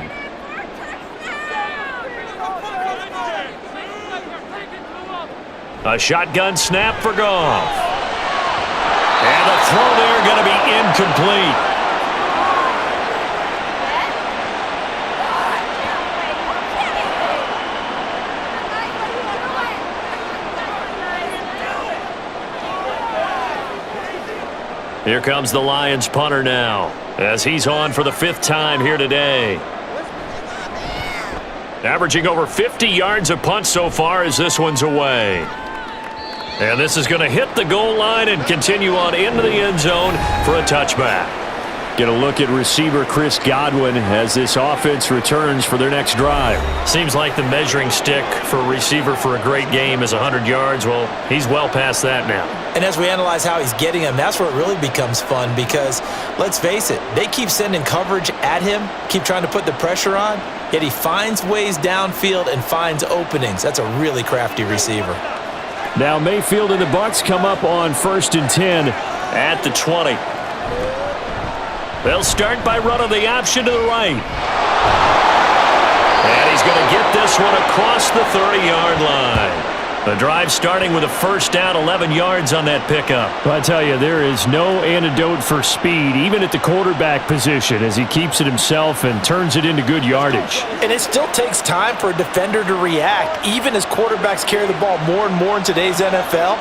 A shotgun snap for Goff. And the throw there going to be incomplete. Here comes the Lions punter now, as he's on for the 5th time here today. Averaging over 50 yards a punt so far as this one's away. And this is going to hit the goal line and continue on into the end zone for a touchback. Going to look at receiver Chris Godwin as this offense returns for their next drive. Seems like the measuring stick for a receiver for a great game is 100 yards. Well, he's well past that now. And as we analyze how he's getting them, that's where it really becomes fun because, let's face it, they keep sending coverage at him, keep trying to put the pressure on, yet he finds ways downfield and finds openings. That's a really crafty receiver. Now Mayfield and the Bucs come up on 1st and 10 at the 20. They'll start by running the option to the right. And he's going to get this one across the 30-yard line. The drive starting with a first down, 11 yards on that pickup. Well, I tell you, there is no antidote for speed, even at the quarterback position, as he keeps it himself and turns it into good yardage. And it still takes time for a defender to react, even as quarterbacks carry the ball more and more in today's NFL.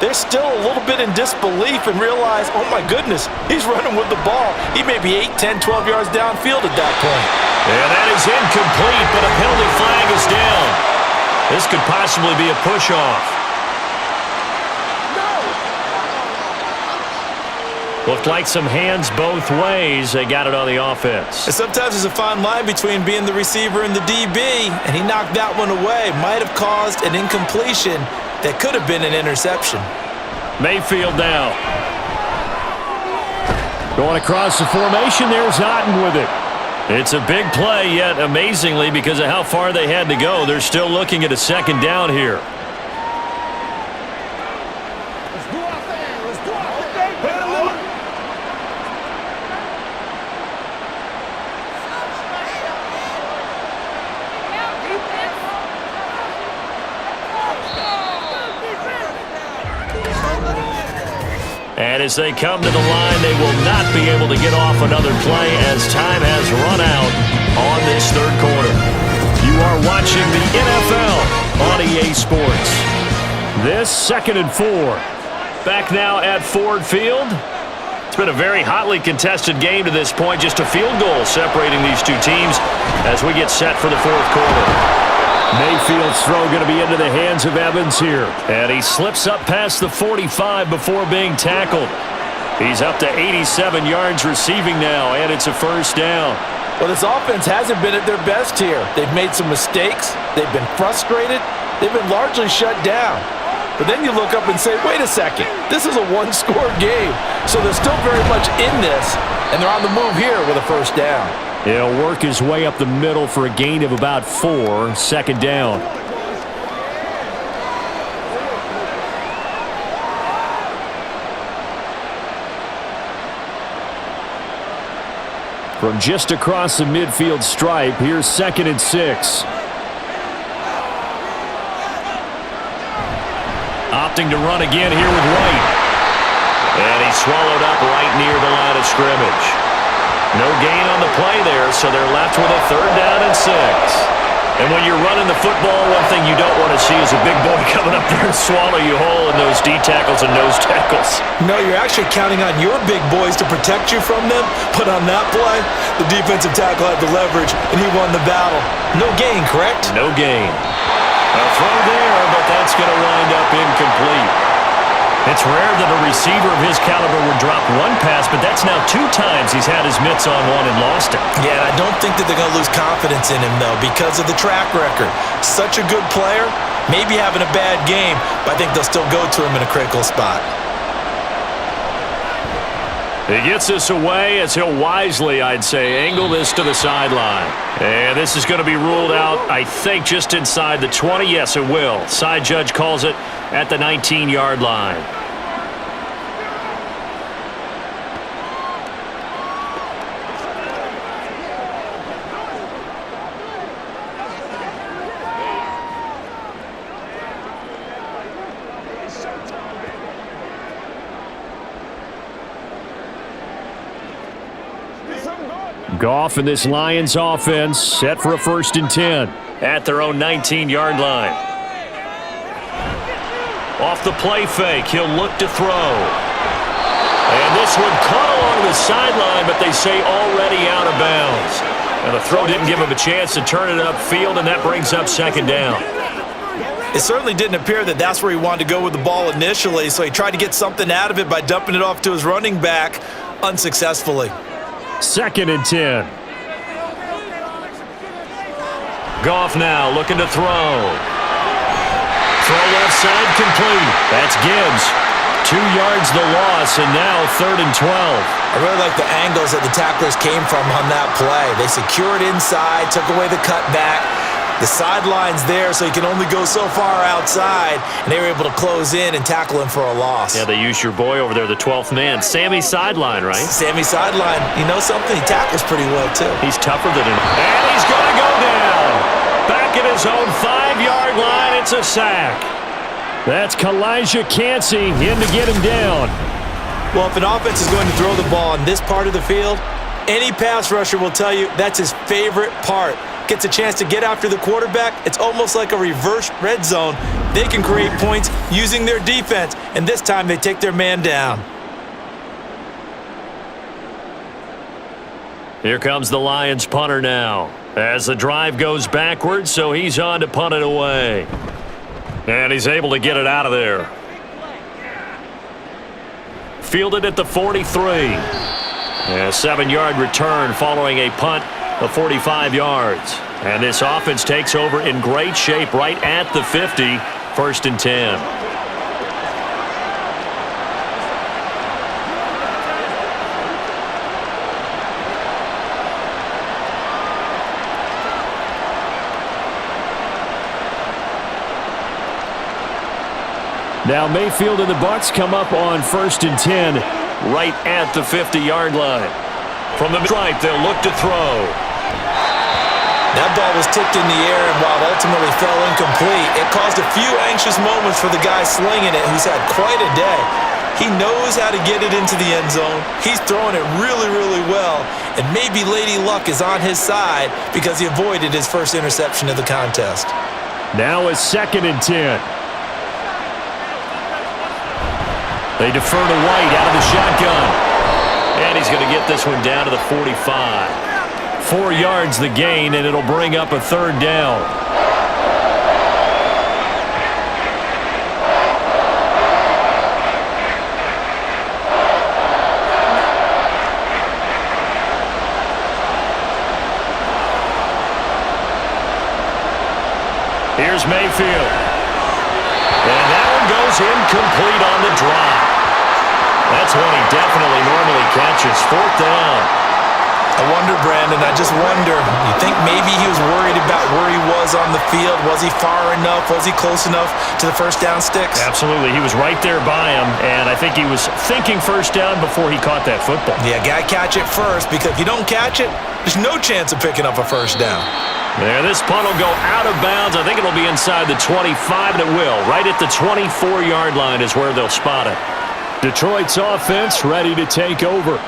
They're still a little bit in disbelief and realize, oh my goodness, he's running with the ball. He may be 8, 10, 12 yards downfield at that point. And that is incomplete, but a penalty flag is down. This could possibly be a push-off. Looked like some hands both ways. They got it on the offense. And sometimes there's a fine line between being the receiver and the DB, and he knocked that one away. Might have caused an incompletion that could have been an interception. Mayfield now. Going across the formation, there's Otten with it. It's a big play, yet amazingly, because of how far they had to go, they're still looking at a second down here. And as they come to the line, they will not be able to get off another play as time has run out on this third quarter. You are watching the NFL on EA Sports. This 2nd and 4. Back now at Ford Field. It's been a very hotly contested game to this point. Just a field goal separating these two teams as we get set for the fourth quarter. Mayfield's throw going to be into the hands of Evans here. And he slips up past the 45 before being tackled. He's up to 87 yards receiving now, and it's a first down. Well, this offense hasn't been at their best here. They've made some mistakes. They've been frustrated. They've been largely shut down. But then you look up and say, wait a second, this is a one-score game. So they're still very much in this, and they're on the move here with a first down. He'll work his way up the middle for a gain of about 4, second down. From just across the midfield stripe, here's 2nd and 6. Opting to run again here with White. And he's swallowed up right near the line of scrimmage. No gain on the play there, so they're left with a 3rd down and 6. And when you're running the football, one thing you don't want to see is a big boy coming up there and swallow you whole in those D tackles and nose tackles. No, you're actually counting on your big boys to protect you from them. But on that play, the defensive tackle had the leverage, and he won the battle. No gain, correct? No gain. A throw there, but that's going to wind up incomplete. It's rare that a receiver of his caliber would drop one pass, but that's now 2 times he's had his mitts on one and lost it. Yeah, and I don't think that they're going to lose confidence in him, though, because of the track record. Such a good player, maybe having a bad game, but I think they'll still go to him in a critical spot. He gets this away as he'll wisely, I'd say, angle this to the sideline. And this is going to be ruled out, I think, just inside the 20. Yes, it will. Side judge calls it at the 19-yard line. Goff and this Lions offense set for a 1st and 10 at their own 19-yard line. Off the play fake, he'll look to throw. And this one caught along the sideline, but they say already out of bounds. And the throw didn't give him a chance to turn it upfield, and that brings up 2nd down. It certainly didn't appear that that's where he wanted to go with the ball initially, so he tried to get something out of it by dumping it off to his running back unsuccessfully. 2nd and 10. Goff now looking to throw. Throw left side complete. That's Gibbs. 2 yards the loss, and now 3rd and 12. I really like the angles that the tacklers came from on that play. They secured inside, took away the cutback. The sideline's there, so you can only go so far outside, and they were able to close in and tackle him for a loss. Yeah, they used your boy over there, the 12th man. Sammy sideline, right? Sammy sideline. You know something? He tackles pretty well, too. He's tougher than him. And he's going to go down. Back at his own 5-yard line, it's a sack. That's Kalijah Cansey in to get him down. Well, if an offense is going to throw the ball on this part of the field, any pass rusher will tell you that's his favorite part. Gets a chance to get after the quarterback. It's almost like a reverse red zone. They can create points using their defense, and this time they take their man down. Here comes the Lions punter now. As the drive goes backwards, so he's on to punt it away. And he's able to get it out of there. Fielded at the 43. A 7-yard return following a punt of 45 yards. And this offense takes over in great shape right at the 50, 1st and 10. Now Mayfield and the Bucs come up on 1st and 10 right at the 50-yard line. From the right, they'll look to throw. That ball was tipped in the air, and while it ultimately fell incomplete, it caused a few anxious moments for the guy slinging it, who's had quite a day. He knows how to get it into the end zone. He's throwing it really, really well, and maybe Lady Luck is on his side because he avoided his first interception of the contest. Now it's 2nd and 10. They defer to White out of the shotgun. And he's going to get this one down to the 45. 4 yards the gain, and it'll bring up a 3rd down. Here's Mayfield. And that one goes incomplete on the drop. That's one he definitely normally catches. 4th down. I wonder, Brandon, I just wonder, you think maybe he was worried about where he was on the field? Was he far enough? Was he close enough to the first down sticks? Absolutely. He was right there by him, and I think he was thinking first down before he caught that football. Yeah, got to catch it first, because if you don't catch it, there's no chance of picking up a first down. There, this punt will go out of bounds. I think it'll be inside the 25, and it will. Right at the 24-yard line is where they'll spot it. Detroit's offense ready to take over.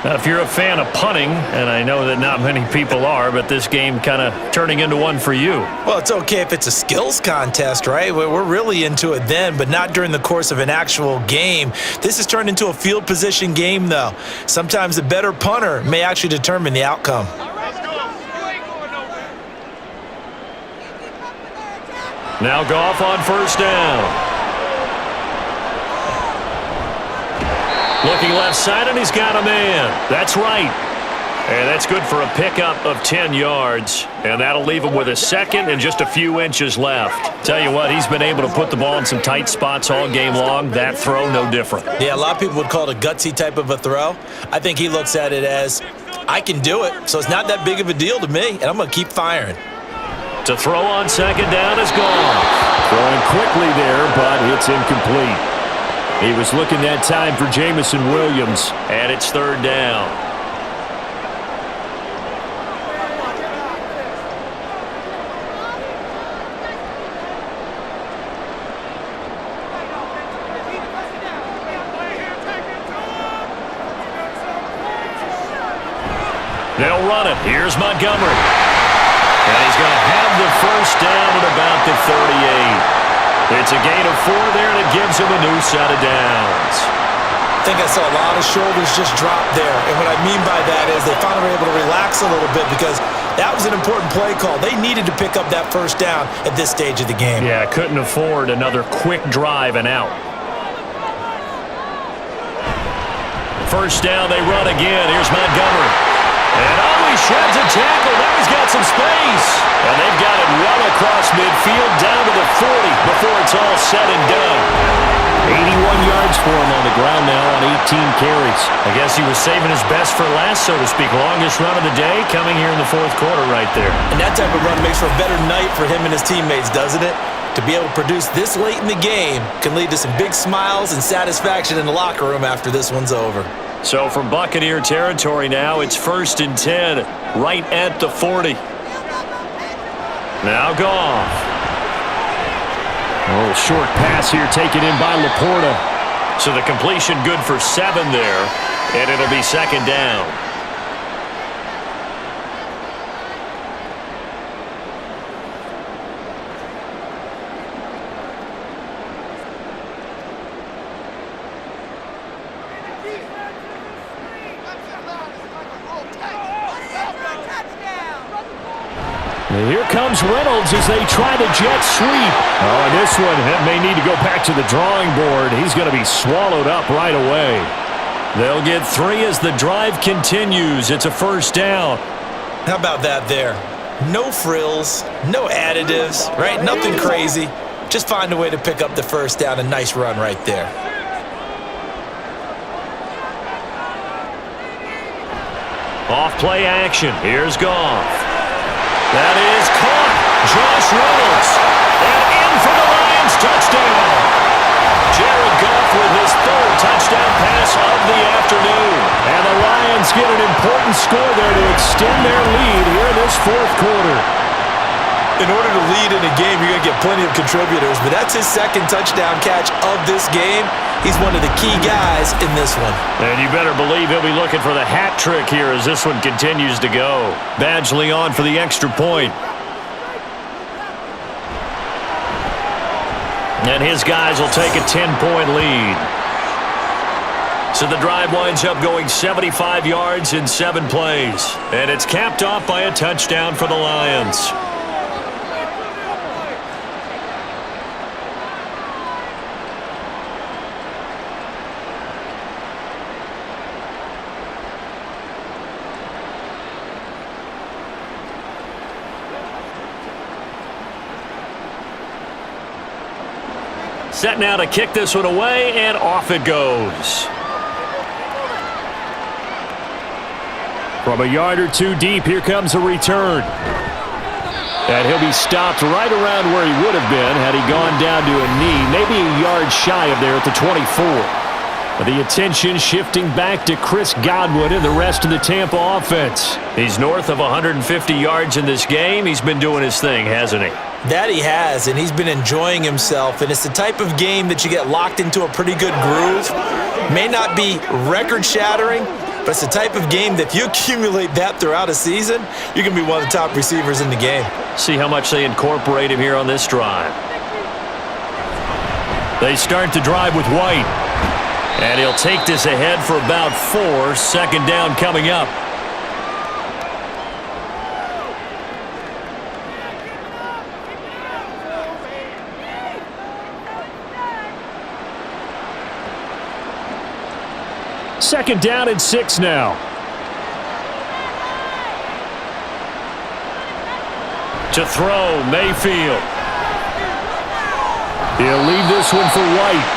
Now, if you're a fan of punting, and I know that not many people are, but this game kind of turning into one for you. Well, it's okay if it's a skills contest, right? We're really into it then, but not during the course of an actual game. This has turned into a field position game, though. Sometimes the better punter may actually determine the outcome. Now Goff on first down. Looking left side, and he's got a man. That's right. And that's good for a pickup of 10 yards. And that'll leave him with a second and just a few inches left. Tell you what, he's been able to put the ball in some tight spots all game long. That throw, no different. Yeah, a lot of people would call it a gutsy type of a throw. I think he looks at it as, I can do it, so it's not that big of a deal to me, and I'm going to keep firing. To throw on second down is gone. Throwing quickly there, but it's incomplete. He was looking that time for Jamison Williams. And it's third down. They'll run it. Here's Montgomery. And he's going to have the first down at about the 38. It's a gain of 4 there, and it gives him a new set of downs. I think I saw a lot of shoulders just drop there. And what I mean by that is they finally were able to relax a little bit because that was an important play call. They needed to pick up that first down at this stage of the game. Yeah, couldn't afford another quick drive and out. first down, they run again. Here's Montgomery. And he sheds a tackle. Now he's got some space. And they've got it well across midfield down to the 40 before it's all said and done. 81 yards for him on the ground now on 18 carries. I guess he was saving his best for last, so to speak. Longest run of the day coming here in the fourth quarter right there. And that type of run makes for a better night for him and his teammates, doesn't it? To be able to produce this late in the game can lead to some big smiles and satisfaction in the locker room after this one's over. So from Buccaneer territory now, it's 1st and 10, right at the 40. Now Goff. Oh, short pass here taken in by Laporta. So the completion good for 7 there, and it'll be 2nd down. And here comes Reynolds as they try the jet sweep. Oh, and this one may need to go back to the drawing board. He's going to be swallowed up right away. They'll get 3 as the drive continues. It's a 1st down. How about that there? No frills, no additives, right? Nothing crazy. Just find a way to pick up the 1st down. A nice run right there. Off play action. Here's Goff. That is caught. Josh Reynolds. And in for the Lions touchdown. Jared Goff with his 3rd touchdown pass of the afternoon. And the Lions get an important score there to extend their lead here in this 4th quarter. In order to lead in a game, you're going to get plenty of contributors, but that's his 2nd touchdown catch of this game. He's one of the key guys in this one. And you better believe he'll be looking for the hat trick here as this one continues to go. Badgley on for the extra point. And his guys will take a 10-point lead. So the drive winds up going 75 yards in 7 plays. And it's capped off by a touchdown for the Lions. Set now to kick this one away, and off it goes. From a yard or 2 deep, here comes a return. And he'll be stopped right around where he would have been had he gone down to a knee, maybe a yard shy of there at the 24. The attention shifting back to Chris Godwin and the rest of the Tampa offense. He's north of 150 yards in this game. He's been doing his thing, hasn't he? That he has, and he's been enjoying himself. And it's the type of game that you get locked into a pretty good groove. May not be record-shattering, but it's the type of game that if you accumulate that throughout a season, you can be one of the top receivers in the game. See how much they incorporate him here on this drive. They start to drive with White. And he'll take this ahead for about 4. 2nd down coming up. Second down and 6 now. To throw, Mayfield. He'll leave this one for White.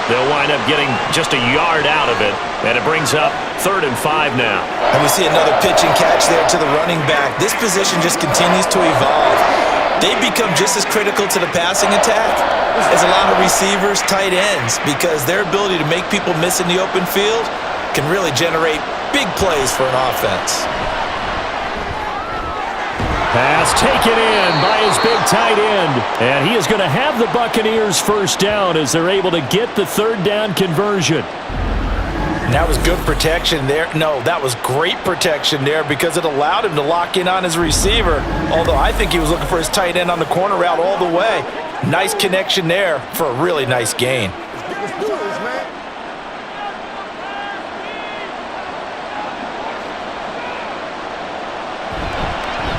They'll wind up getting just a yard out of it, and it brings up 3rd and 5 now. And we see another pitch and catch there to the running back. This position just continues to evolve. They become just as critical to the passing attack as a lot of receivers, tight ends, because their ability to make people miss in the open field can really generate big plays for an offense. Pass taken in by his big tight end. And he is going to have the Buccaneers 1st down as they're able to get the 3rd down conversion. That was good protection there. No, that was great protection there because it allowed him to lock in on his receiver. Although I think he was looking for his tight end on the corner route all the way. Nice connection there for a really nice gain.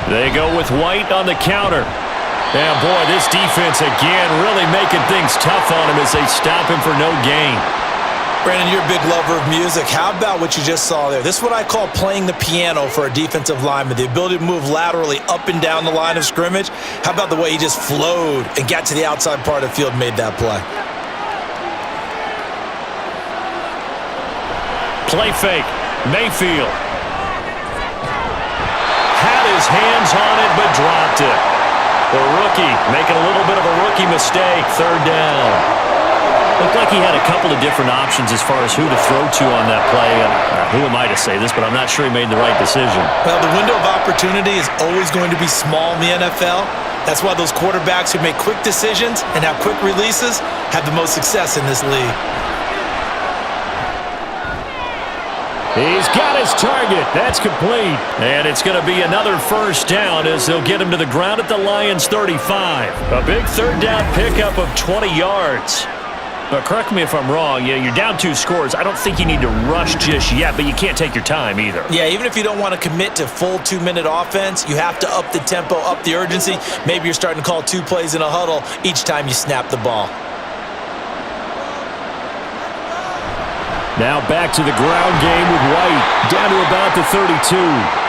They go with White on the counter. And boy, this defense again really making things tough on him as they stop him for no gain. Brandon, you're a big lover of music. How about what you just saw there? This is what I call playing the piano for a defensive lineman, the ability to move laterally up and down the line of scrimmage. How about the way he just flowed and got to the outside part of the field and made that play? Play fake. Mayfield. Had his hands on it, but dropped it. The rookie making a little bit of a rookie mistake. Third down. Looked like he had a couple of different options as far as who to throw to on that play. And who am I to say this, but I'm not sure he made the right decision. Well, the window of opportunity is always going to be small in the NFL. That's why those quarterbacks who make quick decisions and have quick releases have the most success in this league. He's got his target. That's complete. And it's going to be another first down as they'll get him to the ground at the Lions' 35. A big third down pickup of 20 yards. But correct me if I'm wrong, you're down 2 scores. I don't think you need to rush just yet, but you can't take your time either. Yeah, even if you don't want to commit to full 2-minute offense, you have to up the tempo, up the urgency. Maybe you're starting to call 2 plays in a huddle each time you snap the ball. Now back to the ground game with White, down to about the 32.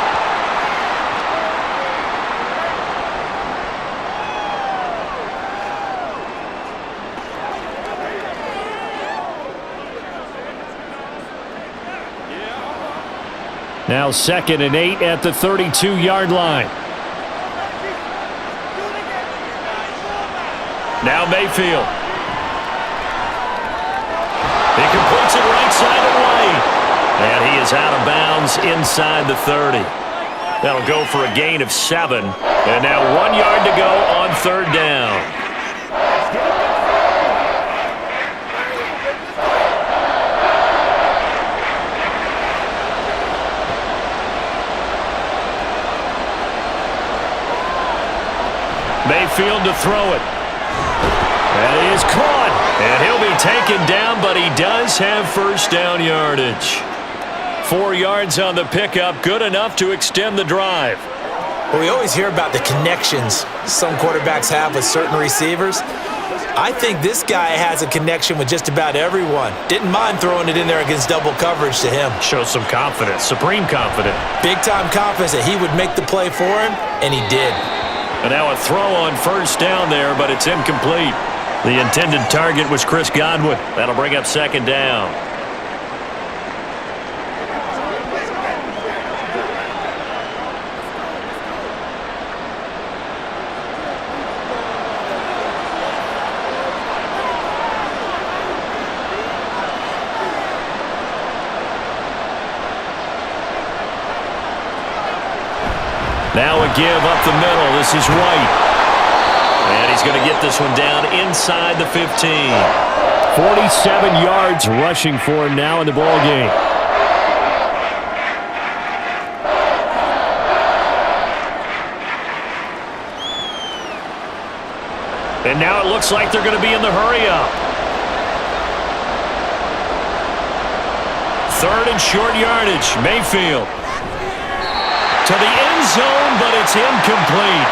Now 2nd and 8 at the 32-yard line. Now Mayfield. He completes it right side of White. And he is out of bounds inside the 30. That'll go for a gain of 7. And now 1 yard to go on third down. Mayfield to throw it. That is caught. And he'll be taken down, but he does have first down yardage. 4 yards on the pickup, good enough to extend the drive. Well, we always hear about the connections some quarterbacks have with certain receivers. I think this guy has a connection with just about everyone. Didn't mind throwing it in there against double coverage to him. Shows some confidence, supreme confidence. Big-time confidence that he would make the play for him, and he did. And now a throw on first down there, but it's incomplete. The intended target was Chris Godwin. That'll bring up second down. Now a give up the middle. This is White. And he's going to get this one down inside the 15. 47 yards rushing for him now in the ball game. And now it looks like they're going to be in the hurry-up. 3rd and short yardage. Mayfield. To the end zone, but it's incomplete.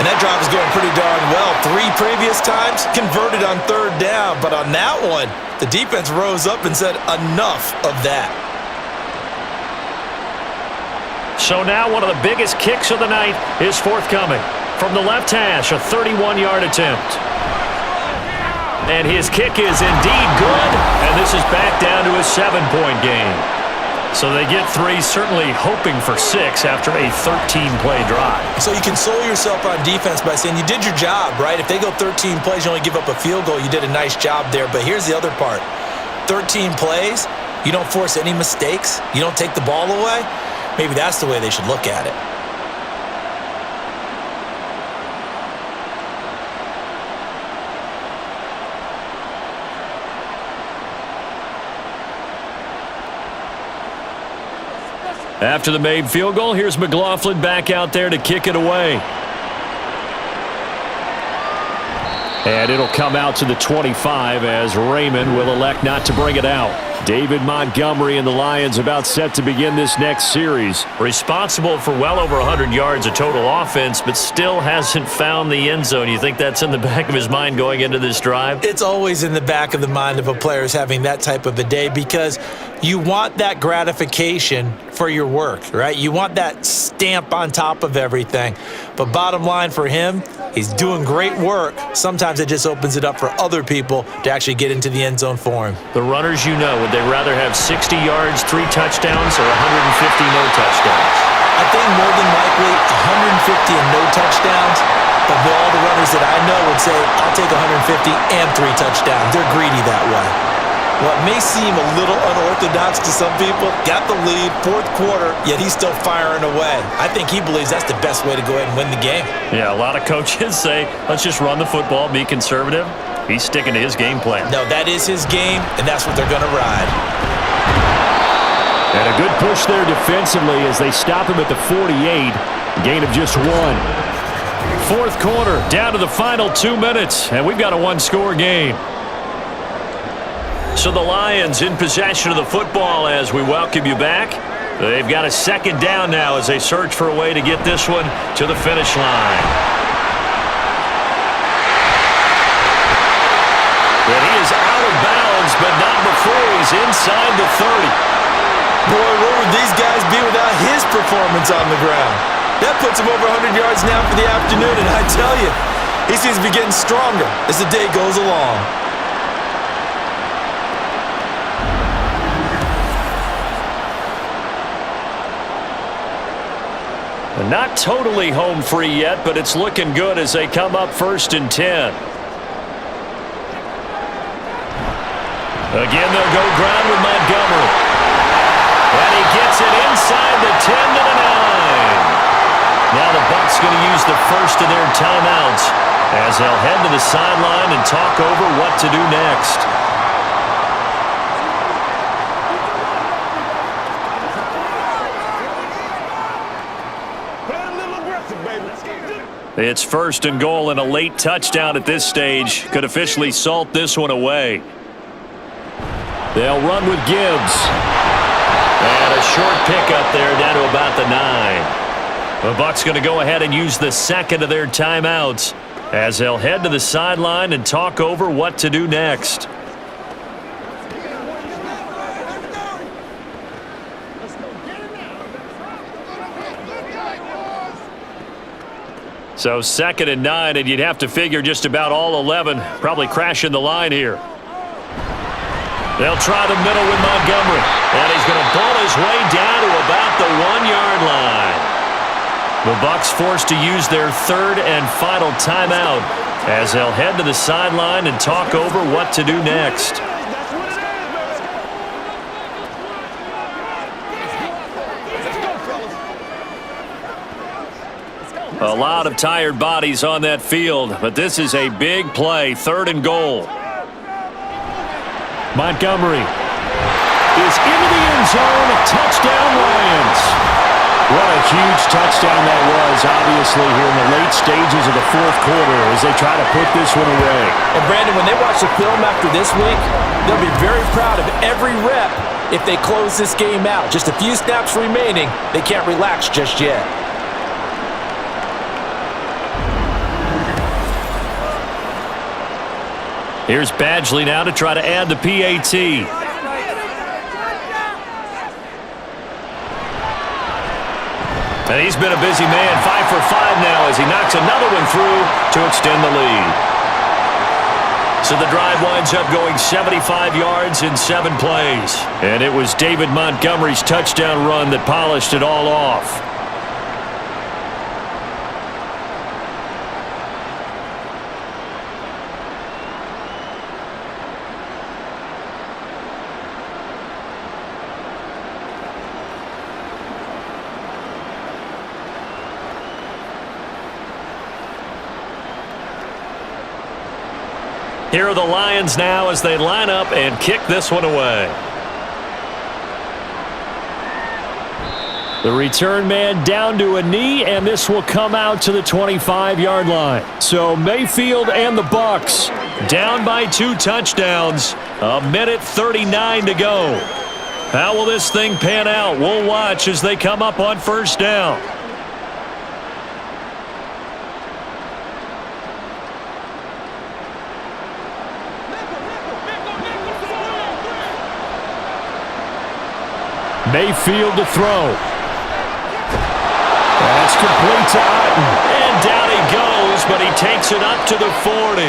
And that drive is going pretty darn well. 3 previous times, converted on third down. But on that one, the defense rose up and said, enough of that. So now one of the biggest kicks of the night is forthcoming. From the left hash, a 31-yard attempt. And his kick is indeed good. And this is back down to a 7-point game. So they get 3, certainly hoping for 6 after a 13-play drive. So you console yourself on defense by saying you did your job, right? If they go 13 plays, you only give up a field goal, you did a nice job there. But here's the other part. 13 plays, you don't force any mistakes, you don't take the ball away. Maybe that's the way they should look at it. After the made field goal, here's McLaughlin back out there to kick it away. And it'll come out to the 25 as Raymond will elect not to bring it out. David Montgomery and the Lions about set to begin this next series. Responsible for well over 100 yards of total offense, but still hasn't found the end zone. You think that's in the back of his mind going into this drive? It's always in the back of the mind of a player having that type of a day because you want that gratification for your work, right? You want that stamp on top of everything. But bottom line for him, he's doing great work. Sometimes it just opens it up for other people to actually get into the end zone for him. The runners, you know, would they rather have 60 yards, 3 touchdowns, or 150 no touchdowns? I think more than likely 150 and no touchdowns. But all the runners that I know would say, I'll take 150 and 3 touchdowns. They're greedy that way. What may seem a little unorthodox to some people, got the lead, fourth quarter, yet he's still firing away. I think he believes that's the best way to go ahead and win the game. Yeah, a lot of coaches say, let's just run the football, be conservative. He's sticking to his game plan. No, that is his game, and that's what they're going to ride. And a good push there defensively as they stop him at the 48. Gain of just 1. Fourth quarter, down to the final 2 minutes, and we've got a one-score game. So the Lions in possession of the football as we welcome you back. They've got a second down now as they search for a way to get this one to the finish line. And he is out of bounds, but not before he's inside the 30. Boy, where would these guys be without his performance on the ground? That puts him over 100 yards now for the afternoon, and I tell you, he seems to be getting stronger as the day goes along. Not totally home free yet, but it's looking good as they come up 1st and 10. Again, they'll go ground with Montgomery. And he gets it inside the 10 to the 9. Now the Bucs going to use the first of their timeouts as they'll head to the sideline and talk over what to do next. It's 1st and goal, and a late touchdown at this stage could officially salt this one away. They'll run with Gibbs. And a short pickup there down to about the 9. The Bucs going to go ahead and use the second of their timeouts as they'll head to the sideline and talk over what to do next. So 2nd and 9, and you'd have to figure just about all 11 probably crashing the line here. They'll try the middle with Montgomery, and he's going to ball his way down to about the 1-yard line. The Bucs forced to use their 3rd and final timeout as they'll head to the sideline and talk over what to do next. A lot of tired bodies on that field, but this is a big play, 3rd and goal. Montgomery is into the end zone, touchdown Lions. What a huge touchdown that was, obviously, here in the late stages of the fourth quarter as they try to put this one away. And Brandon, when they watch the film after this week, they'll be very proud of every rep if they close this game out. Just a few snaps remaining, they can't relax just yet. Here's Badgley now to try to add the PAT. And he's been a busy man, 5 for 5 now as he knocks another one through to extend the lead. So the drive winds up going 75 yards in 7 plays. And it was David Montgomery's touchdown run that polished it all off. Here are the Lions now as they line up and kick this one away. The return man down to a knee, and this will come out to the 25-yard line. So Mayfield and the Bucs down by 2 touchdowns. 1:39 to go. How will this thing pan out? We'll watch as they come up on first down. Mayfield to throw. That's complete to Otten. And down he goes, but he takes it up to the 40.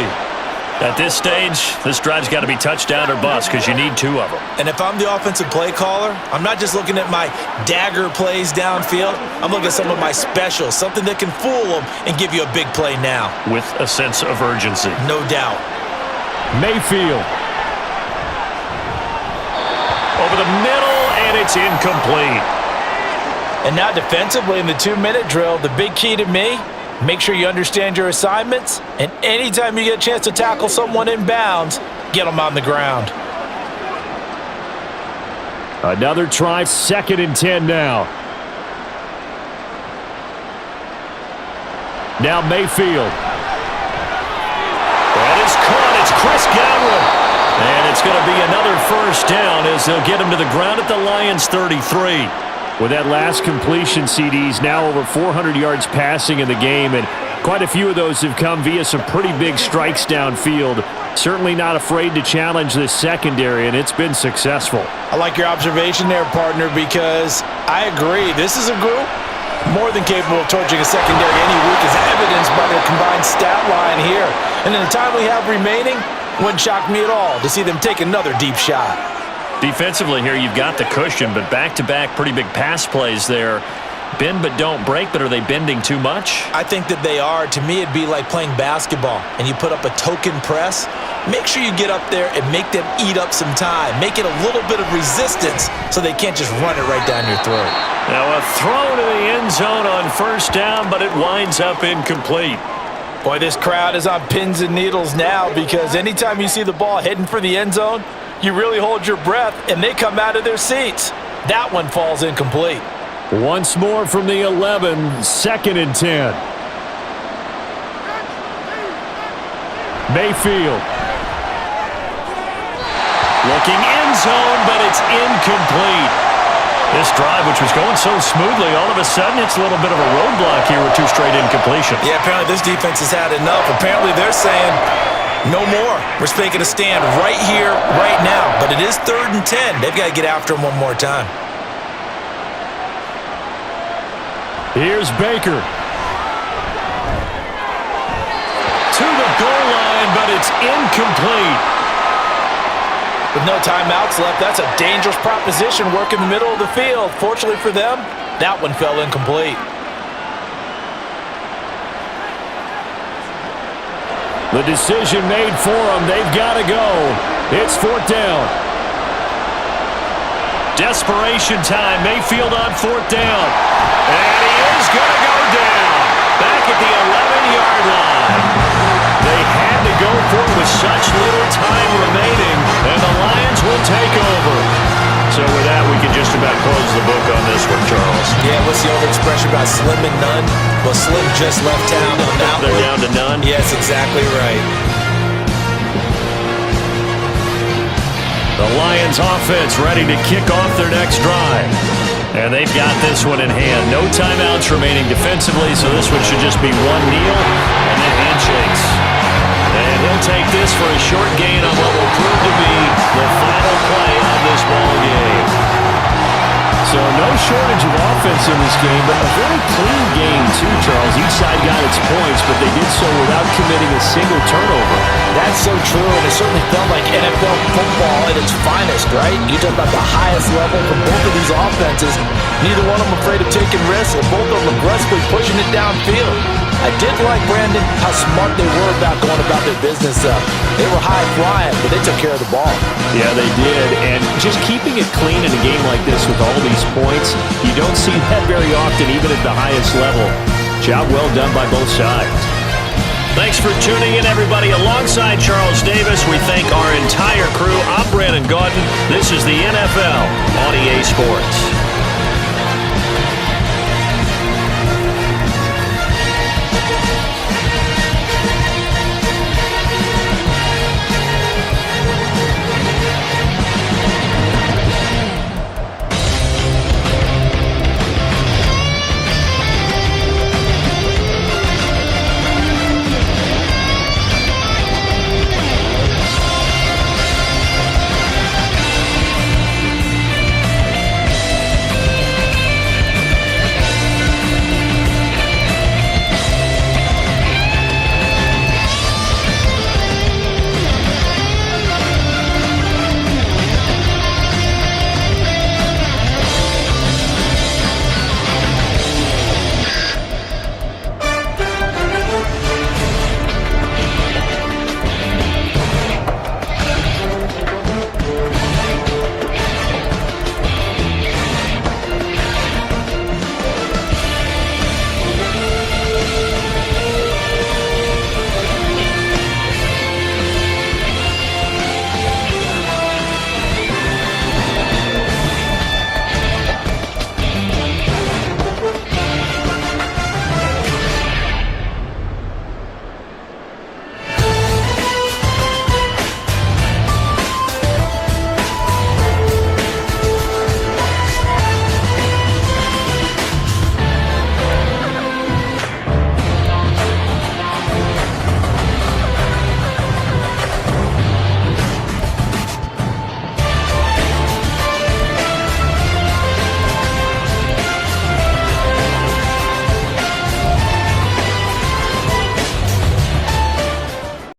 At this stage, this drive's got to be touchdown or bust because you need 2 of them. And if I'm the offensive play caller, I'm not just looking at my dagger plays downfield. I'm looking at some of my specials, something that can fool them and give you a big play now. With a sense of urgency. No doubt. Mayfield. Over the middle, and it's incomplete. And now defensively in the 2-minute drill, the big key to me, make sure you understand your assignments, and anytime you get a chance to tackle someone in bounds, get them on the ground. Another try, 2nd and 10 now. Now Mayfield. That is caught. It's Chris Godwin. And it's going to be another first down as they'll get him to the ground at the Lions' 33. With that last completion, CD's now over 400 yards passing in the game, and quite a few of those have come via some pretty big strikes downfield. Certainly not afraid to challenge this secondary, and it's been successful. I like your observation there, partner, because I agree. This is a group more than capable of torching a secondary any week, as evidenced by their combined stat line here. And in the time we have remaining, wouldn't shock me at all to see them take another deep shot. Defensively here, you've got the cushion, but back-to-back pretty big pass plays there. Bend but don't break, but are they bending too much? I think that they are. To me, it'd be like playing basketball, and you put up a token press. Make sure you get up there and make them eat up some time. Make it a little bit of resistance so they can't just run it right down your throat. Now a throw to the end zone on first down, but it winds up incomplete. Boy, this crowd is on pins and needles now, because anytime you see the ball heading for the end zone, you really hold your breath, and they come out of their seats. That one falls incomplete. Once more from the 11, 2nd and 10. Mayfield. Looking end zone, but it's incomplete. This drive, which was going so smoothly, all of a sudden it's a little bit of a roadblock here with 2 straight incompletions. Yeah, apparently this defense has had enough. Apparently they're saying, no more. We're making a stand right here, right now. But it is 3rd and 10. They've got to get after him one more time. Here's Baker. To the goal line, but it's incomplete. With no timeouts left, that's a dangerous proposition work in the middle of the field. Fortunately for them, that one fell incomplete. The decision made for them. They've got to go. It's 4th down. Desperation time. Mayfield on 4th down. And he is going to go down. Back at the 11-yard line. They had to go for it with such little time remaining, and the Lions will take over. So with that, we can just about close the book on this one, Charles. Yeah, what's the old expression about slim and none? Well, Slim just left town on that one. They're down to none? Yes, exactly right. The Lions offense ready to kick off their next drive. And they've got this one in hand. No timeouts remaining defensively, so this one should just be one kneel and then handshakes. And he'll take this for a short gain on what will prove to be the final play of this ball game. So no shortage of offense in this game, but a very clean game too, Charles. Each side got its points, but they did so without committing a single turnover. That's so true, and it certainly felt like NFL football at its finest, right? You talk about the highest level from both of these offenses. Neither one of them afraid of taking risks, and both of them aggressively pushing it downfield. I did like, Brandon, how smart they were about going about their business. They were high-flying, but they took care of the ball. Yeah, they did, and just keeping it clean in a game like this with all these points, you don't see that very often, even at the highest level. Job well done by both sides. Thanks for tuning in, everybody. Alongside Charles Davis, we thank our entire crew. I'm Brandon Gaudin. This is the NFL on EA Sports.